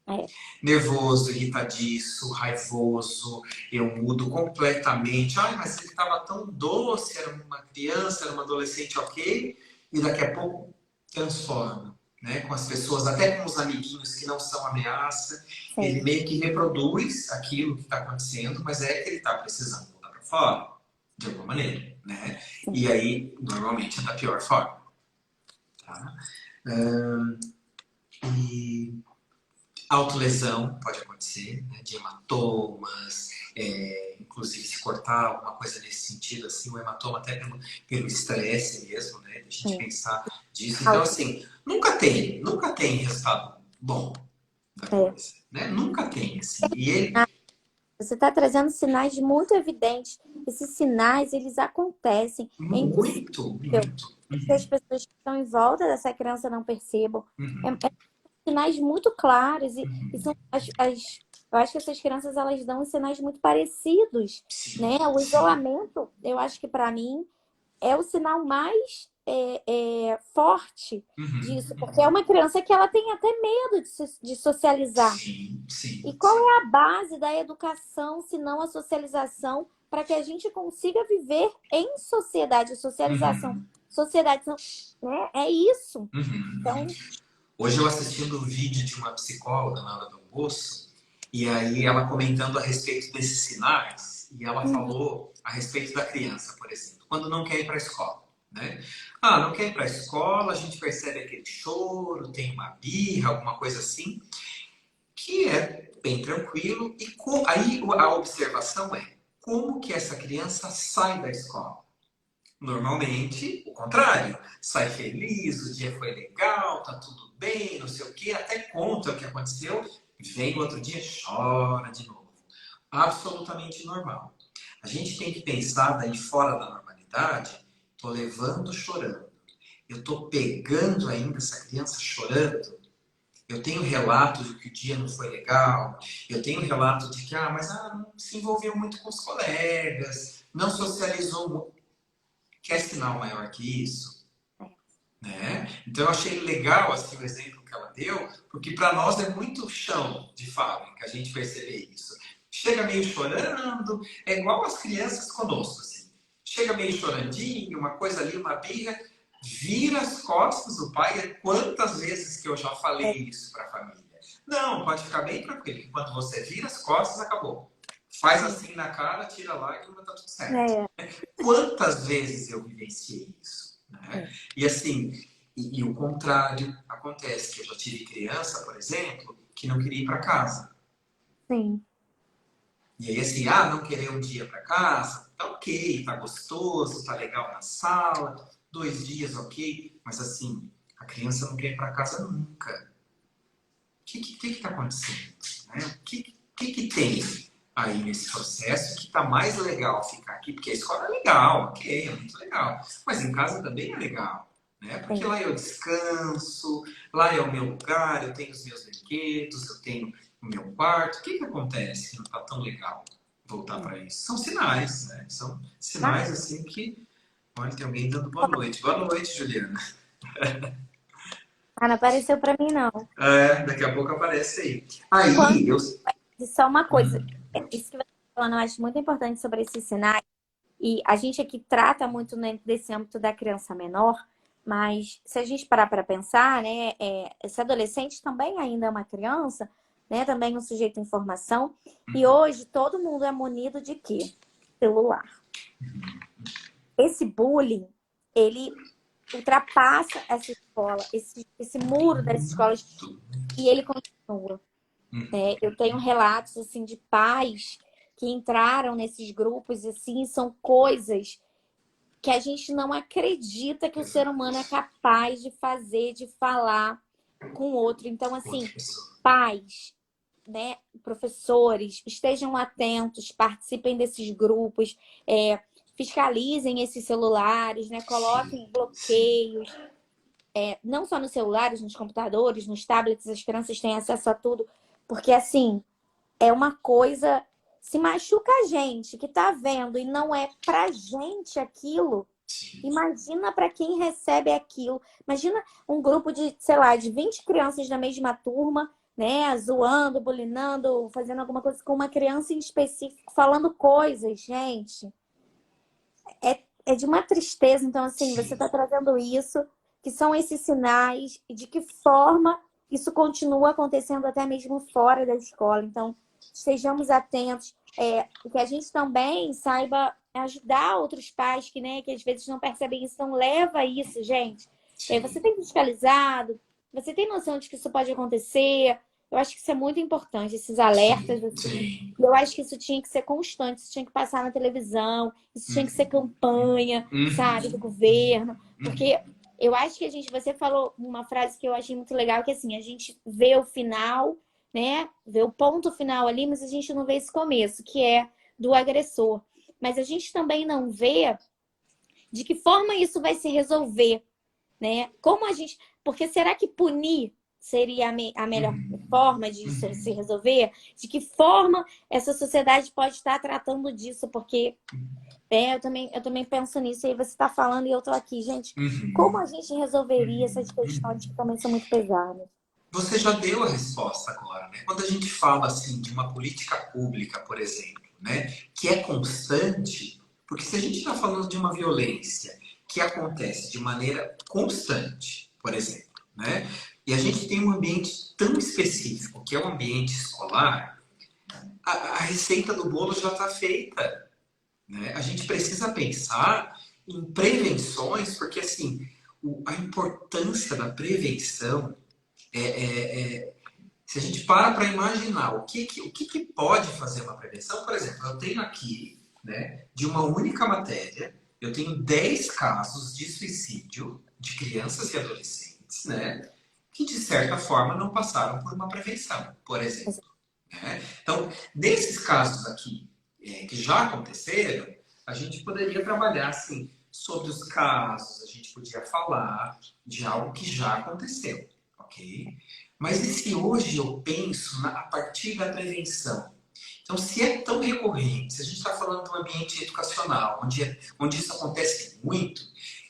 É, Nervoso, irritadiço, raivoso, eu mudo completamente. Ai, mas ele estava tão doce, era uma criança, era uma adolescente, ok, e daqui a pouco transforma, né? Com as pessoas, até com os amiguinhos que não são ameaça, ele sim, meio que reproduz aquilo que está acontecendo, mas é que ele está precisando botar para fora, de alguma maneira, né? sim. E aí, normalmente, é da pior forma, tá? E autolesão pode acontecer, né, de hematomas, inclusive se cortar alguma coisa nesse sentido, assim, o hematoma até pelo estresse mesmo, né, de a gente Sim. pensar disso. Então, assim, nunca tem resultado bom da É. coisa, né? Nunca tem, assim. E ele, Você está trazendo sinais muito evidentes. Esses sinais, eles acontecem. É impossível muito, muito. que as Uhum, pessoas que estão em volta dessa criança não percebam. uhum, É sinais muito claros e uhum. são eu acho que essas crianças elas dão sinais muito parecidos, né? Sim, O sim. isolamento, eu acho que para mim é o sinal mais forte Uhum, disso, porque é uhum. uma criança que ela tem até medo de socializar. Sim, E sim, qual sim. é a base da educação, se não a socialização, para que a gente consiga viver em sociedade? Socialização, Uhum, sociedade, né? É isso. uhum. Então, Hoje eu assistindo um vídeo de uma psicóloga na hora do almoço, e aí ela comentando a respeito desses sinais, e ela uhum, falou a respeito da criança, por exemplo, quando não quer ir para a escola, né? Ah, não quer ir para a escola, a gente percebe aquele choro, tem uma birra, alguma coisa assim, que é bem tranquilo, e aí a observação é como que essa criança sai da escola. Normalmente, o contrário. Sai feliz, o dia foi legal, tá tudo bem, não sei o quê, até conta o que aconteceu, vem no outro dia, chora de novo. Absolutamente normal. A gente tem que pensar daí fora da normalidade, tô levando chorando. Eu tô pegando ainda essa criança chorando. Eu tenho relato de que o dia não foi legal. Eu tenho relato de que, não se envolveu muito com os colegas, não socializou muito. Quer sinal maior que isso? Né? Então eu achei legal assim, o exemplo que ela deu, porque para nós é muito chão de fábrica a gente perceber isso. Chega meio chorando, é igual as crianças conosco. Assim. Chega meio chorandinho, uma coisa ali, uma birra, vira as costas do pai. Quantas vezes que eu já falei isso para a família? Não, pode ficar bem tranquilo, que quando você vira as costas, acabou. Faz assim na cara, tira a lágrima, tá tudo certo. é, Quantas vezes eu vivenciei isso? Né? é, E assim, e o contrário acontece, que eu já tive criança, por exemplo, que não queria ir para casa. sim. E aí assim, não querer um dia para casa, tá ok, tá gostoso, tá legal na sala, 2 dias ok, mas assim, a criança não quer ir para casa nunca. O que está acontecendo? Né? O que tem aí nesse processo que está mais legal ficar aqui? Porque a escola é legal, ok, é muito legal. Mas em casa também é legal, né? Porque Sim. lá eu descanso, lá é o meu lugar, eu tenho os meus brinquedos, eu tenho o meu quarto. O que acontece que não está tão legal voltar É. para isso? São sinais, né? São Ah, sinais assim que. Olha, tem alguém dando boa noite. Boa noite, Juliana. não apareceu para mim, não. Daqui a pouco aparece aí. Quando, Aí, eu. só uma coisa, isso que você está falando, eu acho muito importante sobre esses sinais. E a gente aqui trata muito, né, desse âmbito da criança menor, mas se a gente parar para pensar, né, esse adolescente também ainda é uma criança, né, também um sujeito em formação, e hoje todo mundo é munido de quê? Celular. Esse bullying, ele ultrapassa essa escola, esse muro dessa escola, e ele continua. Eu tenho relatos assim de pais que entraram nesses grupos assim, são coisas que a gente não acredita que o ser Exato. humano é capaz de fazer, de falar com o outro. Então, Outra assim, pessoa. pais, professores, estejam atentos, participem desses grupos, é, fiscalizem esses celulares, né? Coloquem Sim, sim, bloqueios, não só nos celulares, nos computadores, nos tablets, as crianças têm acesso a tudo, porque assim, é uma coisa, se machuca a gente que tá vendo e não é pra gente aquilo. sim. Imagina para quem recebe aquilo. Imagina um grupo de, sei lá, de 20 crianças da mesma turma, né, zoando, bulinando, fazendo alguma coisa com uma criança em específico, falando coisas, gente. É de uma tristeza. Então, assim, você Sim. está trazendo isso, que são esses sinais, e de que forma isso continua acontecendo até mesmo fora da escola. Então, estejamos atentos, e que a gente também saiba ajudar outros pais que, né, que às vezes não percebem isso, não leva isso, gente. Você Sim, tem fiscalizado, você tem noção de que isso pode acontecer. Eu acho que isso é muito importante, esses alertas, sim, assim. sim. E eu acho que isso tinha que ser constante, isso tinha que passar na televisão, isso tinha que ser Uhum, campanha, sabe, do uhum, governo. uhum. Porque eu acho que você falou uma frase que eu achei muito legal, que assim, a gente vê o final, né? Vê o ponto final ali, mas a gente não vê esse começo, que é do agressor. Mas a gente também não vê de que forma isso vai se resolver, né? Como a gente. Porque será que punir seria a melhor Uhum, forma de isso se uhum, resolver? De que forma essa sociedade pode estar tratando disso? Porque eu também penso nisso, e aí você está falando e eu estou aqui. Gente, como uhum, a gente resolveria essas uhum, questões que uhum. também são muito pesadas? Você já deu a resposta agora, né? Quando a gente fala assim de uma política pública, por exemplo, né, que é constante, porque se a gente está falando de uma violência que acontece de maneira constante, por exemplo, né, e a gente tem um ambiente tão específico que é o ambiente escolar, a receita do bolo já está feita, né? A gente precisa pensar em prevenções, porque assim, a importância da prevenção se a gente para imaginar o que pode fazer uma prevenção, por exemplo, eu tenho aqui, né, de uma única matéria, eu tenho 10 casos de suicídio de crianças e adolescentes, né, que de certa forma não passaram por uma prevenção, por exemplo. Né? Então, nesses casos aqui que já aconteceram, a gente poderia trabalhar assim sobre os casos, a gente podia falar de algo que já aconteceu, ok? Mas e se hoje eu penso a partir da prevenção? Então, se é tão recorrente, se a gente está falando de um ambiente educacional, onde isso acontece muito,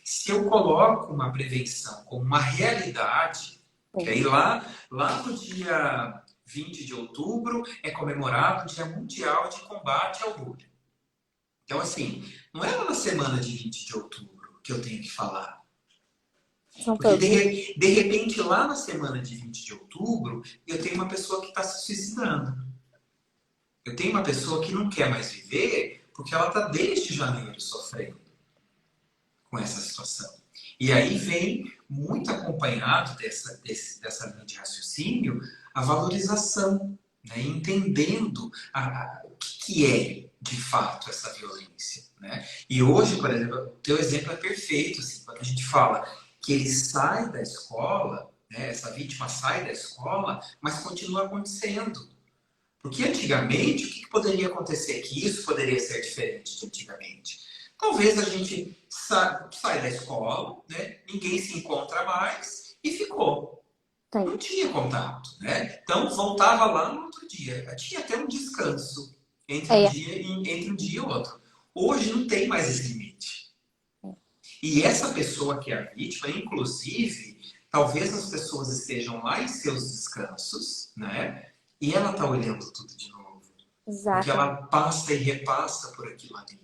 se eu coloco uma prevenção como uma realidade, que aí lá no dia 20 de outubro é comemorado o Dia Mundial de Combate ao Bullying. Então, assim, não é na semana de 20 de outubro que eu tenho que falar. São Porque todos. de repente, lá na semana de 20 de outubro, eu tenho uma pessoa que está se suicidando. Eu tenho uma pessoa que não quer mais viver porque ela está desde janeiro sofrendo com essa situação. E aí vem, muito acompanhado dessa linha de raciocínio, a valorização, né? Entendendo o que é, de fato, essa violência. Né? E hoje, por exemplo, o teu exemplo é perfeito. Assim, quando a gente fala que ele sai da escola, né? Essa vítima sai da escola, mas continua acontecendo. Porque antigamente, o que poderia acontecer? Que isso poderia ser diferente de antigamente. Talvez a gente sai da escola, né? Ninguém se encontra mais e ficou. Tem. Não tinha contato, né? Então voltava lá no outro dia. Tinha até um descanso É. entre um dia e outro. Hoje não tem mais esse limite. E essa pessoa que é a vítima, inclusive, talvez as pessoas estejam lá em seus descansos, né? E ela está olhando tudo de novo. Porque Exato. ela passa e repassa por aquilo ali.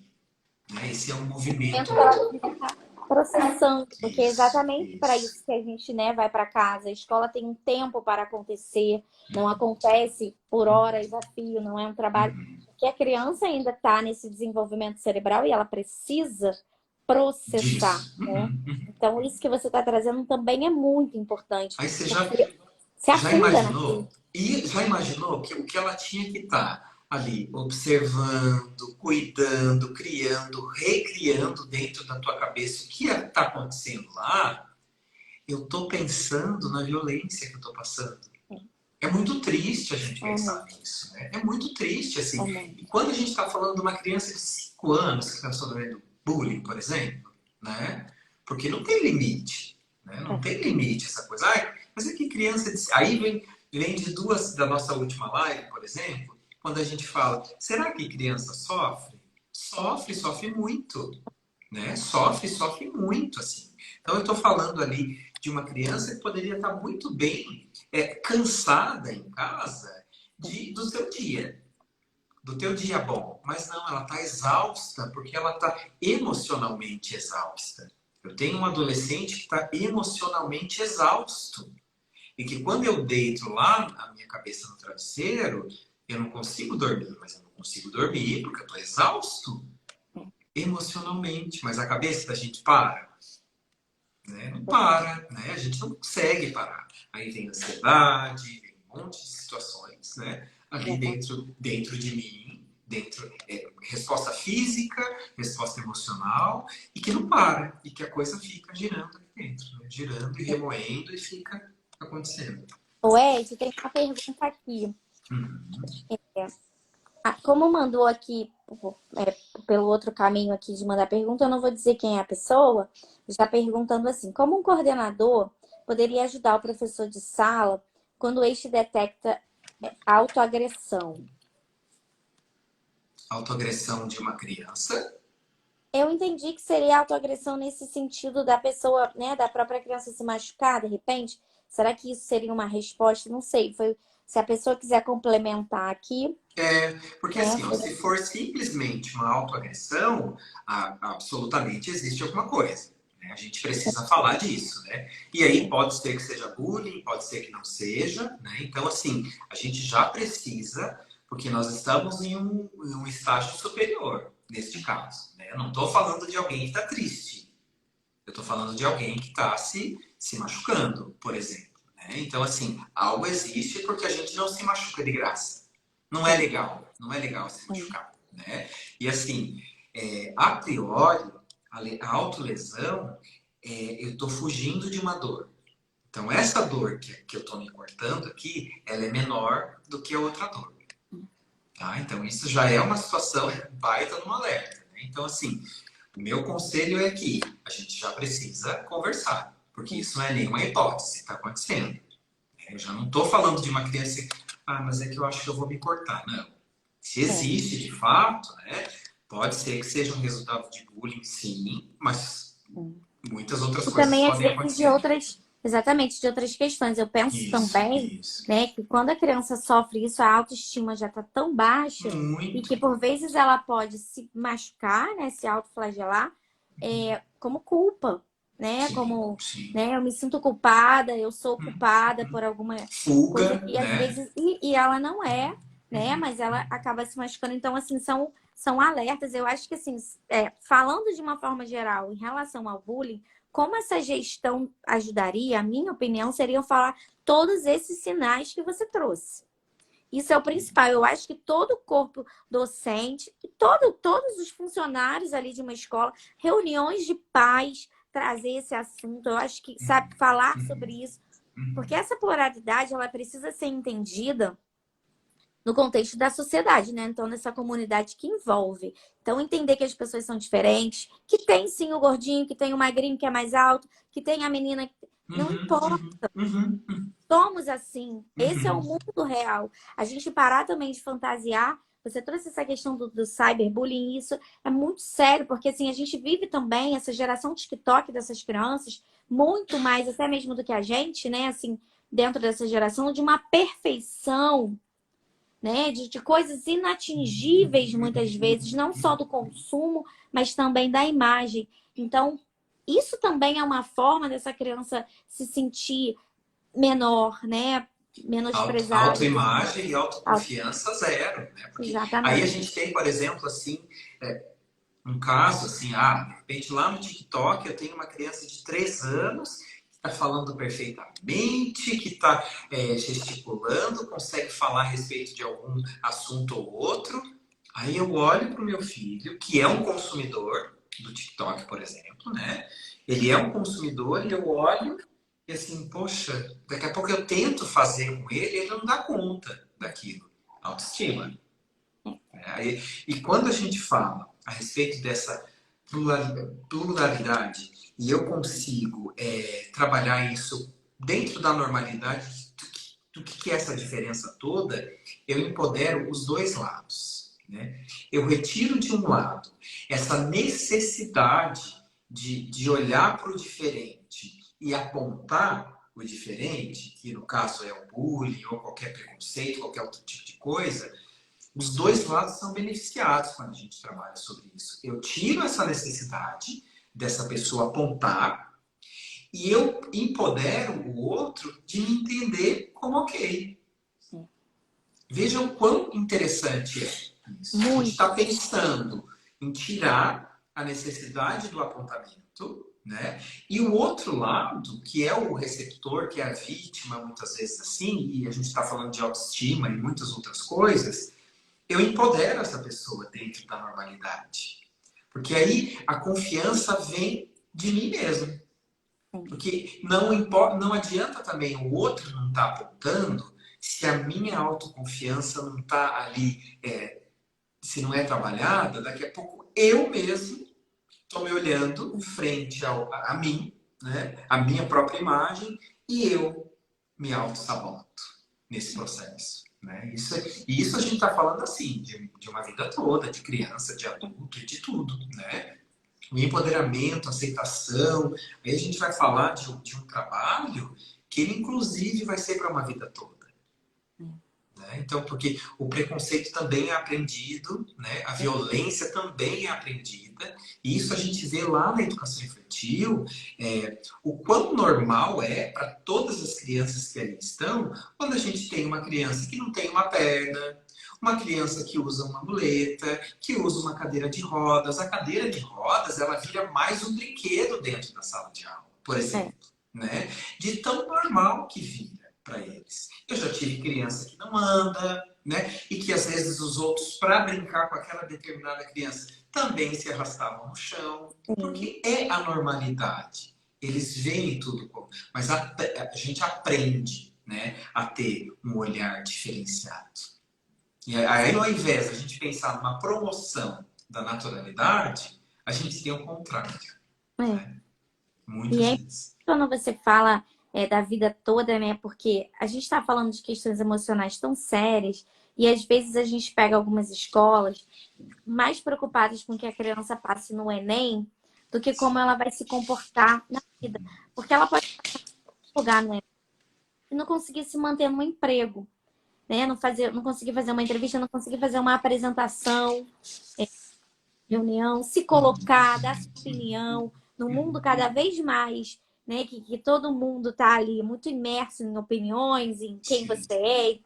Né? Esse é um movimento. Momento que ela tem que estar processando, porque é Isso, exatamente para isso. isso que a gente, né, vai para casa. A escola tem um tempo para acontecer, não acontece por horas a fio, não é um trabalho. Porque a criança ainda está nesse desenvolvimento cerebral e ela precisa processar, Disso. né? Então, isso que você está trazendo também é muito importante, Aí você porque se já afunda naquilo. imaginou? E já imaginou que o que ela tinha que estar ali observando, cuidando, criando, recriando dentro da tua cabeça o que está acontecendo lá? Eu estou pensando na violência que eu estou passando. É muito triste a gente É pensar muito, nisso, né? É muito triste, é assim. E muito. quando a gente está falando de uma criança de 5 anos que está sofrendo bullying, por exemplo, né? Porque não tem limite, né? Não tem limite essa coisa. Ai, mas é que criança... Aí vem de duas da nossa última live, por exemplo, quando a gente fala, será que criança sofre? Sofre, sofre muito, né? Sofre muito, assim. Então, eu estou falando ali de uma criança que poderia estar muito bem cansada em casa do seu dia, do teu dia bom. Mas não, ela está exausta porque ela está emocionalmente exausta. Eu tenho um adolescente que está emocionalmente exausto. E que quando eu deito lá a minha cabeça no travesseiro, eu não consigo dormir. Mas eu não consigo dormir porque eu estou exausto emocionalmente. Mas a cabeça da gente para, né? Não para, né? A gente não consegue parar. Aí vem ansiedade, vem um monte de situações, né? Ali dentro de mim, resposta física, resposta emocional, e que não para, e que a coisa fica girando ali dentro, né? Girando e remoendo e fica acontecendo. O Ed, tem uma pergunta aqui. Como mandou aqui pelo outro caminho aqui de mandar pergunta, eu não vou dizer quem é a pessoa. Está perguntando assim: como um coordenador poderia ajudar o professor de sala quando este detecta autoagressão? Autoagressão de uma criança? Eu entendi que seria autoagressão nesse sentido da pessoa, né, da própria criança se machucar de repente. Será que isso seria uma resposta? Não sei. Se a pessoa quiser complementar aqui. Porque assim, ó, se for simplesmente uma autoagressão, absolutamente existe alguma coisa, né? A gente precisa falar disso, né? E aí pode ser que seja bullying, pode ser que não seja, né? Então, assim, a gente já precisa, porque nós estamos em um estágio superior, neste caso, né? Eu não estou falando de alguém que está triste. Eu estou falando de alguém que está se machucando, por exemplo, né? Então, assim, algo existe porque a gente não se machuca de graça. Não é legal se machucar, né? E assim, a priori, a autolesão, eu estou fugindo de uma dor. Então, essa dor que eu estou me cortando aqui, ela é menor do que a outra dor. Tá? Então, isso já é uma situação baita no alerta, né? Então, assim, o meu conselho é que a gente já precisa conversar, porque isso não é nenhuma hipótese, está acontecendo. Eu já não estou falando de uma criança que, mas é que eu acho que eu vou me cortar. Não. Se existe de fato, né, pode ser que seja um resultado de bullying, sim, mas muitas outras coisas também, às podem vezes, acontecer. exatamente, de outras questões. Eu penso também, Isso. né, que quando a criança sofre isso, a autoestima já está tão baixa e Muito. que, por vezes, ela pode se machucar, né, se autoflagelar, como culpa, né? Sim, Como, sim. né, eu me sinto culpada, eu sou culpada por alguma coisa Fuga, que, às né? vezes, e ela não é, né, mas ela acaba se machucando. Então, assim, são alertas. Eu acho que, assim, falando de uma forma geral em relação ao bullying, como essa gestão ajudaria, a minha opinião, seria eu falar todos esses sinais que você trouxe. Isso é o principal. Eu acho que todo o corpo docente, todos os funcionários ali de uma escola, reuniões de pais, trazer esse assunto. Eu acho que, sabe, falar sobre isso. Porque essa pluralidade, ela precisa ser entendida no contexto da sociedade, né? Então, nessa comunidade que envolve. Então, entender que as pessoas são diferentes, que tem sim o gordinho, que tem o magrinho que é mais alto, que tem a menina. Não importa. Somos assim. Esse é o mundo real. A gente parar também de fantasiar. Você trouxe essa questão do cyberbullying, isso é muito sério, porque assim, a gente vive também essa geração TikTok dessas crianças, muito mais até mesmo do que a gente, né? Assim, dentro dessa geração, de uma perfeição, né? De coisas inatingíveis, muitas vezes, não só do consumo, mas também da imagem. Então, isso também é uma forma dessa criança se sentir menor, né? Menosprezada. Autoimagem e autoconfiança zero, né? Porque aí a Exatamente. gente tem, por exemplo, assim, um caso assim, de repente lá no TikTok eu tenho uma criança de 3 anos que está falando perfeitamente, que está gesticulando, consegue falar a respeito de algum assunto ou outro. Aí eu olho para o meu filho, que é um consumidor do TikTok, por exemplo, né? Ele é um consumidor e eu olho e assim, poxa, daqui a pouco eu tento fazer com ele, ele não dá conta daquilo. Autoestima. E quando a gente fala a respeito pluralidade e eu consigo trabalhar isso dentro da normalidade do que é essa diferença toda, eu empodero os dois lados. Né? Eu retiro de um lado essa necessidade de olhar para o diferente e apontar o diferente, que no caso é o bullying ou qualquer preconceito, qualquer outro tipo de coisa, os dois lados são beneficiados quando a gente trabalha sobre isso. Eu tiro essa necessidade dessa pessoa apontar e eu empodero o outro de me entender como ok. Veja o quão interessante é isso. A gente está pensando em tirar a necessidade do apontamento, né? E o outro lado, que é o receptor, que é a vítima, muitas vezes assim, e a gente está falando de autoestima e muitas outras coisas, eu empodero essa pessoa dentro da normalidade. Porque aí a confiança vem de mim mesmo. Porque não adianta também o outro não estar apontando se a minha autoconfiança não está ali, se não é trabalhada, daqui a pouco eu mesmo estou me olhando frente a mim, né? A minha própria imagem, e eu me auto-saboto nesse processo. Né? Isso a gente está falando assim, de uma vida toda, de criança, de adulto e de tudo. Né? O empoderamento, aceitação. Aí a gente vai falar de um trabalho que ele, inclusive, vai ser para uma vida toda. Né? Então, porque o preconceito também é aprendido, né? A violência também é aprendida, e isso a gente vê lá na educação infantil, o quão normal é para todas as crianças que ali estão, quando a gente tem uma criança que não tem uma perna, uma criança que usa uma muleta, que usa uma cadeira de rodas. A cadeira de rodas, ela vira mais um brinquedo dentro da sala de aula, por exemplo. Né? De tão normal que vira para eles. Eu já tive criança que não anda, né? E que às vezes os outros, para brincar com aquela determinada criança, também se arrastavam no chão, porque é a normalidade. Eles veem tudo como. Mas a gente aprende, né, a ter um olhar diferenciado. E aí, ao invés de a gente pensar numa promoção da naturalidade, a gente tem o contrário. Né? Muitas vezes. Quando você fala da vida toda, né? Porque a gente está falando de questões emocionais tão sérias e às vezes a gente pega algumas escolas mais preocupadas com que a criança passe no Enem do que como ela vai se comportar na vida. Porque ela pode lugar no Enem e não conseguir se manter no emprego, né? Não conseguir fazer uma entrevista, não conseguir fazer uma apresentação, reunião, se colocar, dar sua opinião, no mundo cada vez mais, né, que todo mundo está ali muito imerso em opiniões, em quem você é,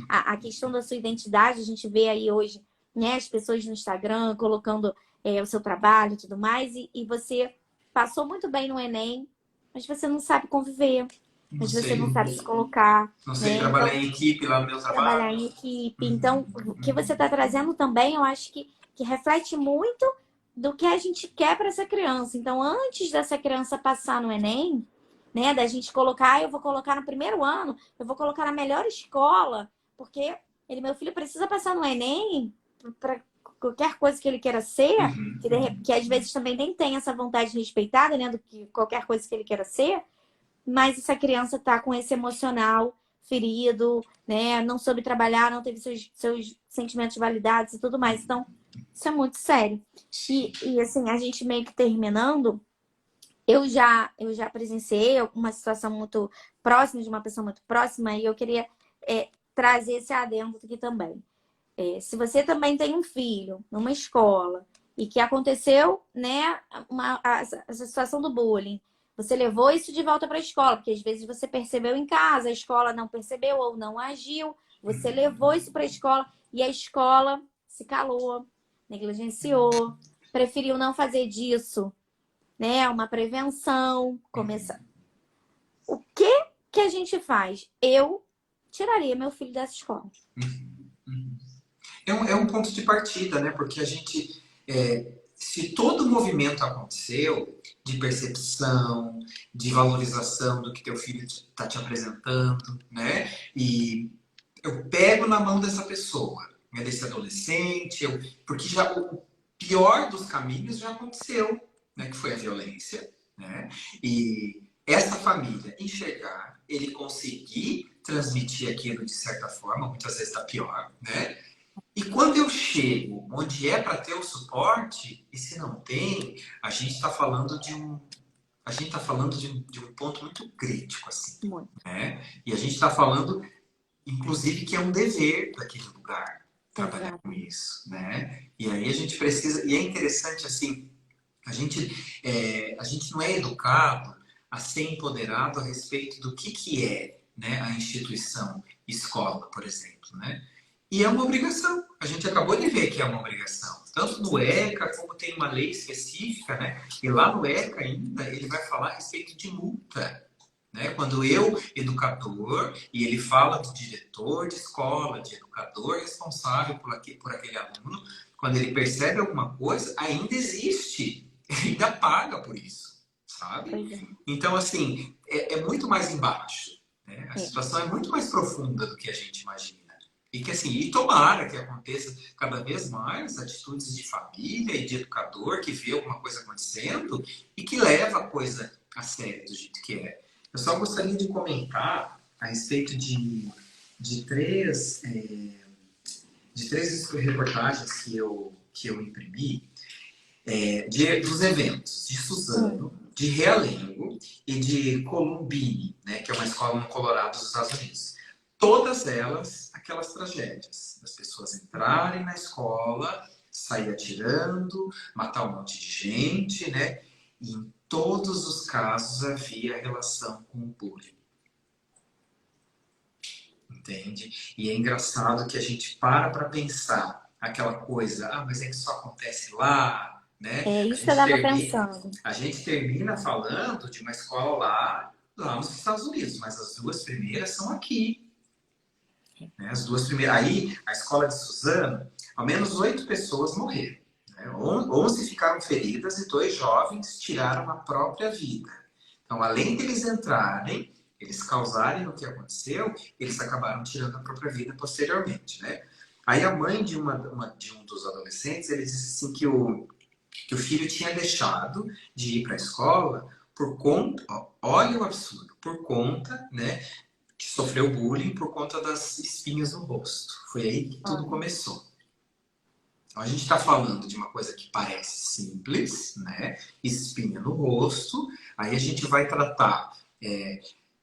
a questão da sua identidade, a gente vê aí hoje, né, as pessoas no Instagram colocando o seu trabalho e tudo mais, e você passou muito bem no Enem, mas você não sabe conviver, mas você não sabe se colocar. Não sei né? trabalhar Então, em equipe lá no meu trabalho. Trabalhar em equipe. Então, o que você está trazendo também, eu acho que reflete muito do que a gente quer para essa criança. Então, antes dessa criança passar no Enem, né, da gente colocar, eu vou colocar no primeiro ano, eu vou colocar na melhor escola, porque meu filho precisa passar no Enem para qualquer coisa que ele queira ser, que às vezes também nem tem essa vontade respeitada, né, do que qualquer coisa que ele queira ser, mas essa criança está com esse emocional ferido, né, não soube trabalhar, não teve seus sentimentos validados e tudo mais. Então, isso é muito sério. E assim, a gente meio que terminando, eu já presenciei uma situação muito próxima, de uma pessoa muito próxima, e eu queria trazer esse adendo aqui também. Se você também tem um filho numa escola e que aconteceu, né, essa situação do bullying, você levou isso de volta para a escola, porque às vezes você percebeu em casa, a escola não percebeu ou não agiu, você levou isso para a escola e a escola se calou, negligenciou, preferiu não fazer disso, né, uma prevenção, começar. O que a gente faz? Eu tiraria meu filho dessa escola. É um ponto de partida, né? Porque a gente, se todo o movimento aconteceu de percepção, de valorização do que teu filho está te apresentando, né? E eu pego na mão dessa pessoa, né, desse adolescente, porque já pior dos caminhos já aconteceu, né? Que foi a violência, né? E essa família enxergar, ele conseguir transmitir aquilo de certa forma, muitas vezes está pior, né? E quando eu chego onde é para ter o suporte, e se não tem, a gente está falando de um ponto muito crítico, assim, Muito. né? E a gente está falando, inclusive, que é um dever daquele lugar trabalhar com Exato. isso, né? E aí a gente precisa, e é interessante, assim, a gente não é educado a ser empoderado a respeito do que é, né, a instituição escola, por exemplo, né? E é uma obrigação. A gente acabou de ver que é uma obrigação. Tanto no ECA, como tem uma lei específica, né? E lá no ECA ainda, ele vai falar a respeito de multa. Né? Quando eu, educador, e ele fala do diretor de escola, de educador responsável por aquele aluno, quando ele percebe alguma coisa, ainda existe, ainda paga por isso, Pois sabe? é. Então, assim, é muito mais embaixo, né? A É. situação é muito mais profunda do que a gente imagina. E que assim, e tomara que aconteça cada vez mais atitudes de família e de educador que vê alguma coisa acontecendo e que leva a coisa a sério do jeito que é. Eu só gostaria de comentar a respeito de três, de três reportagens que eu imprimi, dos eventos de Suzano, de Realengo e de Columbine, né, que é uma escola no Colorado, dos Estados Unidos. Todas elas, aquelas tragédias, das pessoas entrarem na escola, sair atirando, matar um monte de gente, né? E em todos os casos havia relação com o bullying. Entende? E é engraçado que a gente para pensar aquela coisa, mas é que só acontece lá, né? É isso que eu tava pensando. A gente termina falando de uma escola lá nos Estados Unidos, mas as duas primeiras são aqui. Né? As duas primeiras. Aí, a escola de Suzano, ao menos 8 pessoas morreram. Né? 11 ficaram feridas e 2 jovens tiraram a própria vida. Então, além de eles entrarem, eles causarem o que aconteceu, eles acabaram tirando a própria vida posteriormente. Né? Aí a mãe de um dos adolescentes, ele disse assim que o filho tinha deixado de ir para a escola por conta, olha o absurdo, por conta, né, que sofreu bullying por conta das espinhas no rosto. Foi aí que tudo começou. Então a gente está falando de uma coisa que parece simples, né? Espinha no rosto. Aí a gente vai tratar,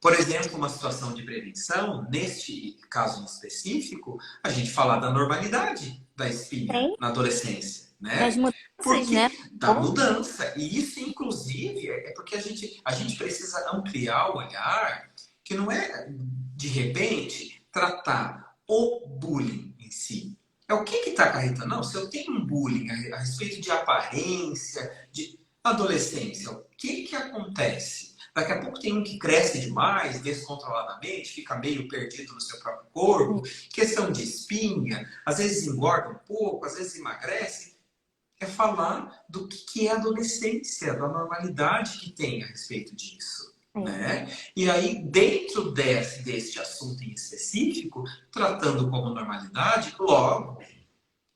por exemplo, uma situação de prevenção. Neste caso em específico, a gente falar da normalidade da espinha Tem na adolescência, as né? mudanças, né? Porque da mudança. E isso, inclusive, é porque a gente precisa ampliar o olhar, que não é, de repente, tratar o bullying em si. É o que está acarretando? Não, se eu tenho um bullying a respeito de aparência, de adolescência, o que acontece? Daqui a pouco tem um que cresce demais, descontroladamente, fica meio perdido no seu próprio corpo, questão de espinha, às vezes engorda um pouco, às vezes emagrece. É falar do que é a adolescência, da normalidade que tem a respeito disso. Né? E aí, dentro deste assunto em específico, tratando como normalidade, logo,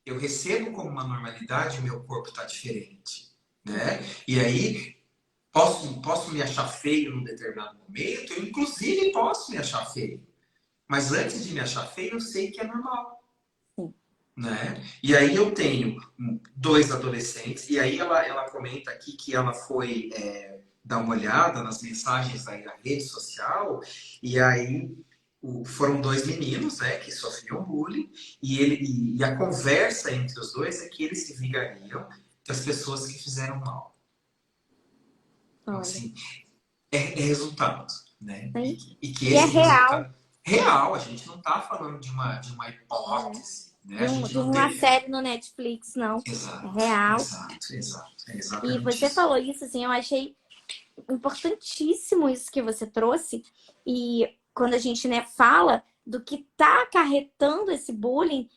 eu recebo como uma normalidade, o meu corpo está diferente. Né? E aí, posso me achar feio num determinado momento, eu inclusive posso me achar feio. Mas antes de me achar feio, eu sei que é normal. Né? E aí eu tenho 2 adolescentes, e aí ela comenta aqui que ela foi dar uma olhada nas mensagens aí da rede social, e aí foram 2 meninos, né, que sofriam bullying, e a conversa entre os dois é que eles se vingariam das pessoas que fizeram mal. Então, assim, é resultado, né? E que E é esse real. resultado real, a gente não está falando de uma hipótese, né? A gente De não uma tem. série no Netflix, não. É Exato, real. exato, exato. É E exatamente você isso. falou isso, assim, eu achei importantíssimo isso que você trouxe. E quando a gente, né, fala do que está acarretando esse bullying,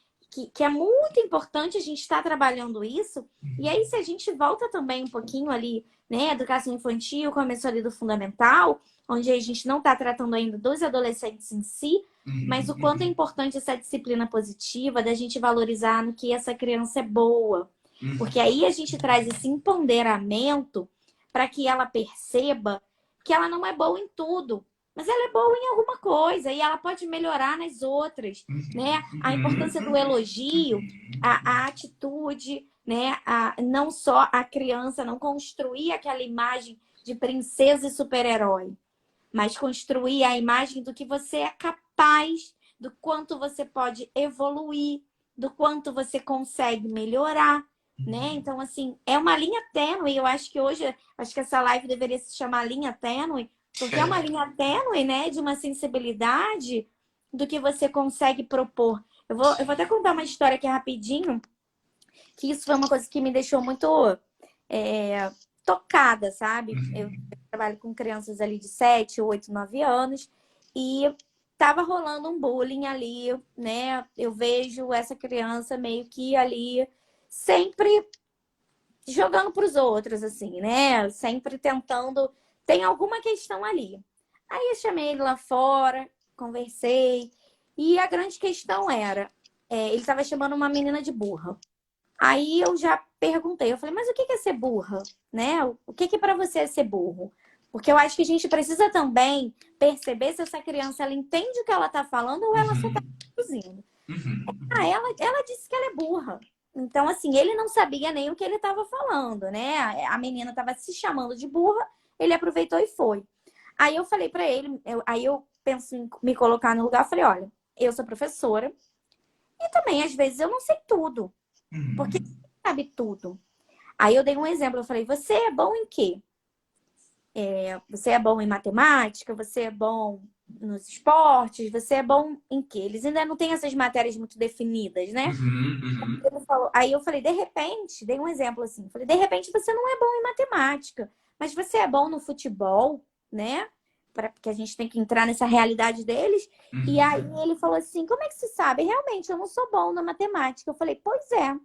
que é muito importante a gente estar trabalhando isso. E aí, se a gente volta também um pouquinho ali, né, educação infantil, começou ali do fundamental, onde a gente não está tratando ainda dos adolescentes em si, mas o quanto é importante essa disciplina positiva, da gente valorizar no que essa criança é boa. Porque aí a gente traz esse empoderamento para que ela perceba que ela não é boa em tudo, mas ela é boa em alguma coisa e ela pode melhorar nas outras, né? A importância do elogio, a atitude, né? Não só a criança não construir aquela imagem de princesa e super-herói, mas construir a imagem do que você é capaz, do quanto você pode evoluir, do quanto você consegue melhorar, né? Então, assim, é uma linha tênue. Eu acho que hoje, acho que essa live deveria se chamar linha tênue, porque é uma linha tênue, né? De uma sensibilidade do que você consegue propor. Eu vou até contar uma história aqui rapidinho, que isso foi uma coisa que me deixou muito é, tocada, sabe? Eu trabalho com crianças ali de 7, 8, 9 anos e tava rolando um bullying ali, né? Eu vejo essa criança meio que ali sempre jogando para os outros, assim, né? Sempre tentando. Tem alguma questão ali. Aí eu chamei ele lá fora, conversei, e a grande questão era: ele estava chamando uma menina de burra. Aí eu já perguntei, eu falei, mas o que é ser burra? Né? O que para você é ser burro? Porque eu acho que a gente precisa também perceber se essa criança ela entende o que ela está falando ou ela só está produzindo. Ela disse que ela é burra. Então, assim, ele não sabia nem o que ele estava falando, né? A menina estava se chamando de burra, ele aproveitou e foi. Aí eu falei para ele, aí eu penso em me colocar no lugar, eu falei, olha, eu sou professora e também, às vezes, eu não sei tudo. Porque ninguém sabe tudo. Aí eu dei um exemplo, eu falei, você é bom em quê? Você é bom em matemática? Você é bom nos esportes? Você é bom em quê? Eles ainda não têm essas matérias muito definidas, né? Aí eu falei, de repente, dei um exemplo assim, falei, de repente você não é bom em matemática, mas você é bom no futebol, né? Porque a gente tem que entrar nessa realidade deles. E aí ele falou assim, como é que você sabe? Realmente, eu não sou bom na matemática. Eu falei, pois é.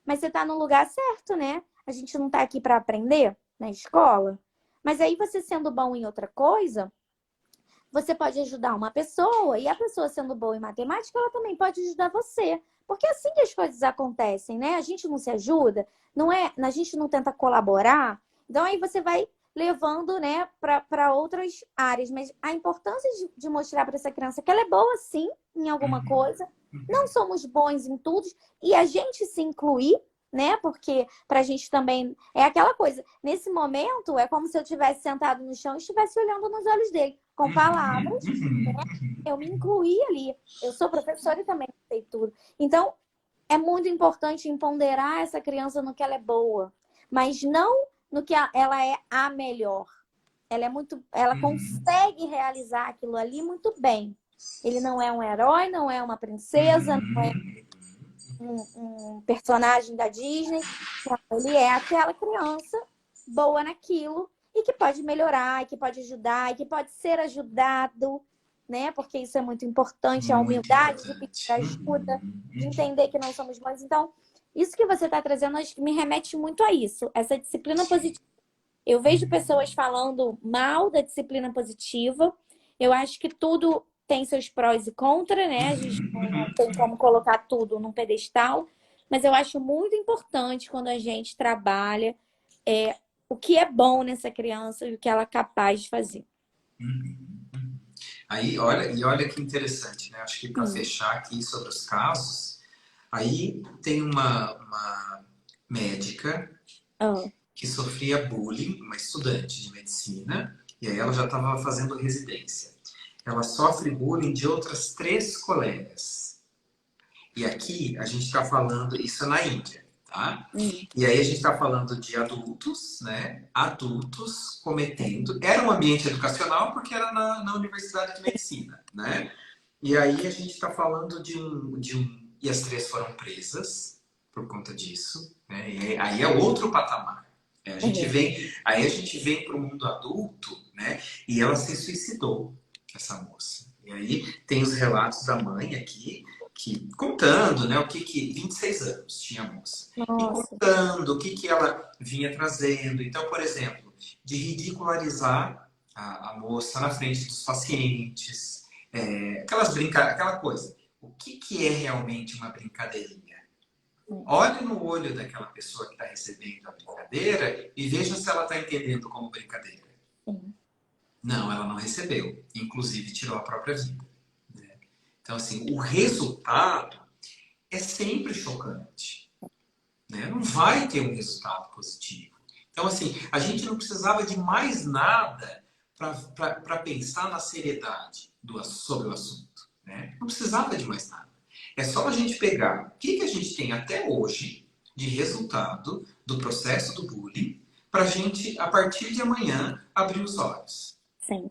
Mas você está no lugar certo, né? A gente não está aqui para aprender na escola. Mas aí você sendo bom em outra coisa, você pode ajudar uma pessoa e a pessoa sendo boa em matemática, ela também pode ajudar você. Porque é assim que as coisas acontecem, né? A gente não se ajuda, não é? A gente não tenta colaborar. Então aí você vai levando, né, para outras áreas. Mas a importância de mostrar para essa criança que ela é boa sim em alguma coisa. Não somos bons em tudo e a gente se incluir, né? Porque pra gente também é aquela coisa. Nesse momento é como se eu tivesse sentado no chão e estivesse olhando nos olhos dele com palavras. Eu me incluí ali. Eu sou professora e também sei tudo. Então, é muito importante empoderar essa criança no que ela é boa, mas não no que ela é a melhor. Ela consegue realizar aquilo ali muito bem. Ele não é um herói, não é uma princesa, não é um personagem da Disney. Não, ele é aquela criança boa naquilo e que pode melhorar, e que pode ajudar, e que pode ser ajudado, né? Porque isso é muito importante, a Muito humildade de pedir importante. ajuda, de entender que não somos bons. Então, isso que você está trazendo, acho que me remete muito a isso, essa disciplina positiva. Eu vejo pessoas falando mal da disciplina positiva. Eu acho que tudo tem seus prós e contras, né? A gente não tem como colocar tudo num pedestal. Mas eu acho muito importante quando a gente trabalha o que é bom nessa criança e o que ela é capaz de fazer. Aí, olha, e olha que interessante, né? Acho que para Hum. fechar aqui sobre os casos, aí tem uma médica Ah, que sofria bullying, uma estudante de medicina, e aí ela já estava fazendo residência. Ela sofre bullying de outras 3 colegas. E aqui a gente está falando, isso é na Índia, tá? E aí a gente está falando de adultos, né? Adultos cometendo. Era um ambiente educacional porque era na Universidade de Medicina, né? E aí a gente está falando de um. E as 3 foram presas por conta disso, né? E aí é outro patamar. Né? Aí a gente vem para o mundo adulto, né? E ela se suicidou, essa moça. E aí tem os relatos da mãe aqui, que contando, né, 26 anos tinha a moça. E nossa. contando o que ela vinha trazendo. Então, por exemplo, de ridicularizar a moça na frente dos pacientes, aquela coisa. O que é realmente uma brincadeirinha? Olhe no olho daquela pessoa que está recebendo a brincadeira e veja se ela está entendendo como brincadeira. Sim. Não, ela não recebeu. Inclusive, tirou a própria vida. Né? Então, assim, o resultado é sempre chocante. Né? Não vai ter um resultado positivo. Então, assim, a gente não precisava de mais nada para pensar na seriedade sobre o assunto. Né? Não precisava de mais nada. É só a gente pegar o que a gente tem até hoje de resultado do processo do bullying para a gente, a partir de amanhã, abrir os olhos. Sim.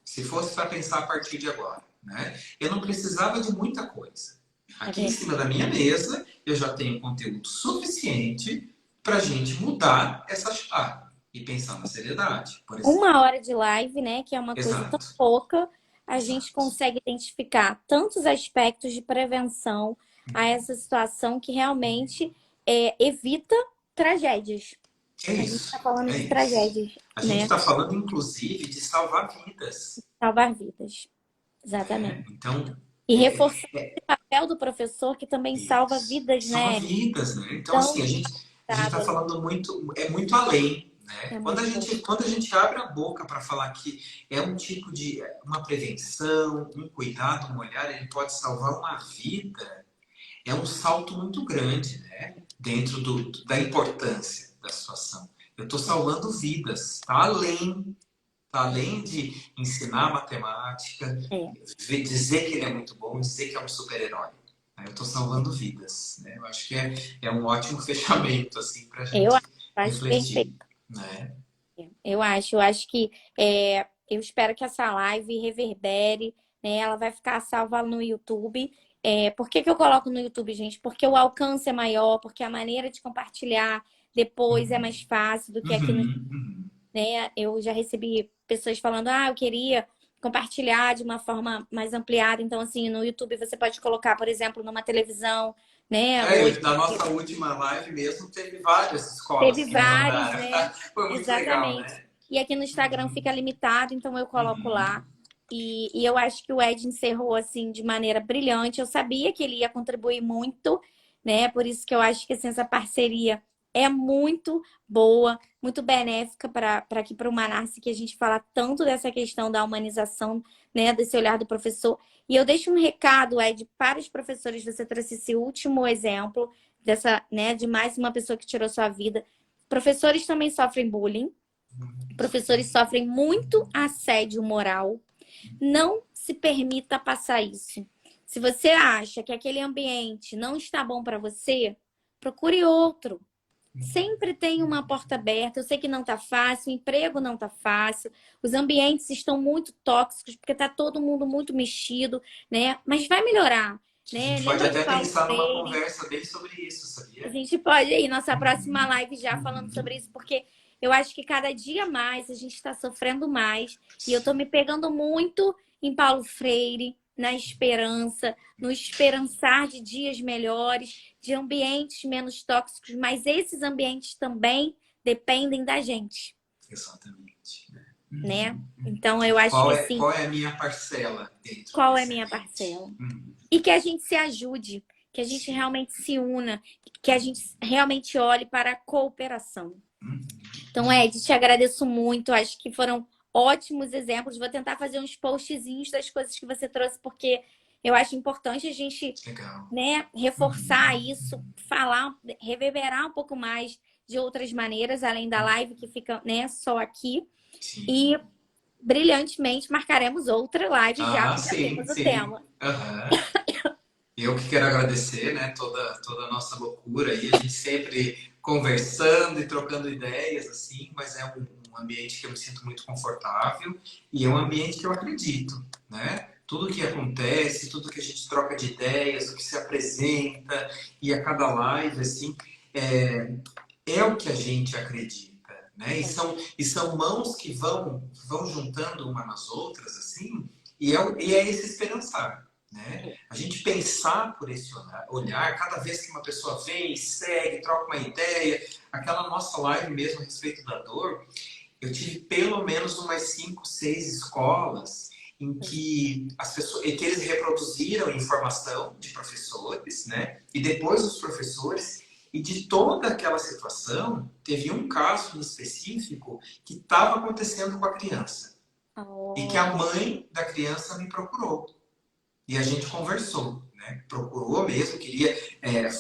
Se fosse para pensar a partir de agora. Né? Eu não precisava de muita coisa. Aqui em cima da minha mesa, eu já tenho conteúdo suficiente para a gente mudar essa chave e pensar na seriedade, por exemplo. 1 hora de live, né, que é uma coisa tão Exato. pouca, a gente Exato. consegue identificar tantos aspectos de prevenção a essa situação que realmente evita tragédias. É A gente está isso. falando É de isso. tragédias, A gente né? está falando, inclusive, de salvar vidas. Salvar vidas. Né? Exatamente. Então, E é, reforçar o papel do professor que também salva isso. vidas, Salva né? vidas, né? Então, Tão assim, a gente está ali. falando muito, é muito além. Né? É Quando a muito bom. gente, quando a gente abre a boca para falar que é um tipo de uma prevenção, um cuidado, um olhar, ele pode salvar uma vida, é um salto muito grande, né? Dentro da importância da situação. Eu estou salvando vidas, tá além de ensinar matemática, É. dizer que ele é muito bom, dizer que é um super-herói. Né? Eu estou salvando vidas. Né? Eu acho que é um ótimo fechamento assim, para a Eu gente acho perfeito. refletir. Né? Eu acho que eu espero que essa live reverbere, né? Ela vai ficar salva no YouTube. Por que que eu coloco no YouTube, gente? Porque o alcance é maior, porque a maneira de compartilhar depois é mais fácil do que aqui no, Uhum. né? Eu já recebi pessoas falando, eu queria compartilhar de uma forma mais ampliada. Então, assim, no YouTube você pode colocar, por exemplo, numa televisão, né? Hoje Na nossa última live mesmo, teve várias escolas teve que me vários, mandaram. né? Foi muito legal, Exatamente. né? E aqui no Instagram Uhum. fica limitado, então eu coloco lá. Uhum. E eu acho que o Ed encerrou assim de maneira brilhante. Eu sabia que ele ia contribuir muito, né? Por isso que eu acho que assim, essa parceria é muito boa, muito benéfica para aqui para o Manarse, que a gente fala tanto dessa questão da humanização, né? Desse olhar do professor. E eu deixo um recado, Ed, para os professores. Você trouxe esse último exemplo dessa, né? De mais uma pessoa que tirou sua vida. Professores também sofrem bullying. Professores sofrem muito assédio moral. Não se permita passar isso. Se você acha que aquele ambiente não está bom para você, procure outro. Sempre tem uma porta aberta. Eu sei que não está fácil, o emprego não está fácil, os ambientes estão muito tóxicos, porque está todo mundo muito mexido, né? Mas vai melhorar, A né? gente pode Lembra de até Paulo pensar numa Freire? conversa bem sobre isso, A sabia? gente pode ir, nossa próxima Uhum. live já falando sobre Uhum. isso, porque eu acho que cada dia mais a gente está sofrendo mais. E eu estou Sim. me pegando muito em Paulo Freire, na esperança, no esperançar de dias melhores, de ambientes menos tóxicos, mas esses ambientes também dependem da gente, Exatamente. né? Uhum. Então eu acho que assim, Qual é a minha parcela dentro qual é a desse minha ambiente? parcela? E que a gente se ajude, que a gente Sim. realmente se una, que a gente realmente olhe para a cooperação. Uhum. Então, Ed, te agradeço muito. Acho que foram ótimos exemplos. Vou tentar fazer uns postzinhos das coisas que você trouxe, porque eu acho importante a gente, Legal. né, reforçar Uhum. isso, falar, reverberar um pouco mais de outras maneiras, além da live que fica, né, só aqui. Sim. E brilhantemente marcaremos outra live já Ah, que já sim, temos o sim. tema. Aham. Eu que quero agradecer, né, toda a nossa loucura aí, a gente sempre conversando e trocando ideias, assim, mas é um ambiente que eu me sinto muito confortável e é um ambiente que eu acredito, né? Tudo que acontece, tudo que a gente troca de ideias, o que se apresenta e a cada live, assim, é, é o que a gente acredita, né? E são mãos que vão juntando uma nas outras, assim, e é esse esperançar, né? A gente pensar por esse olhar, cada vez que uma pessoa vem, segue, troca uma ideia, aquela nossa live mesmo a respeito da dor, eu tive pelo menos umas 5, 6 escolas em que as pessoas, em que eles reproduziram informação de professores, né? E depois os professores, e de toda aquela situação, teve um caso em específico que estava acontecendo com a criança. E que a Oh, mãe da criança me procurou. E a gente conversou, né? Procurou mesmo, queria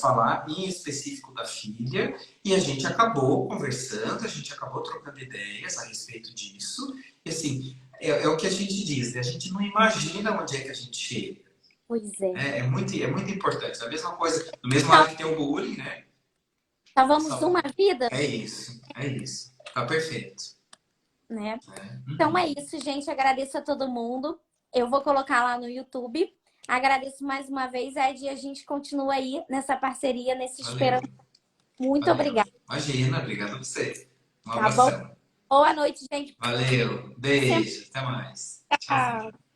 falar em específico da filha, e a gente acabou conversando, a gente acabou trocando ideias a respeito disso. E assim, é o que a gente diz, né? A gente não imagina onde é que a gente chega. pois é. É muito importante. A mesma coisa, no mesmo Então, lado que tem o bullying, né? salvamos Salva. uma vida, É isso, é isso. Tá perfeito. né? Então é Uhum. isso, gente. Agradeço a todo mundo. Eu vou colocar lá no YouTube. Agradeço mais uma vez, Ed, e a gente continua aí nessa parceria, nesse Valeu, esperando. Muito valeu. obrigada, Imagina, obrigado a você. Um tá bom? abração. Boa noite, gente. Valeu, Sempre. beijo, até mais. Tchauzinho. Tchau.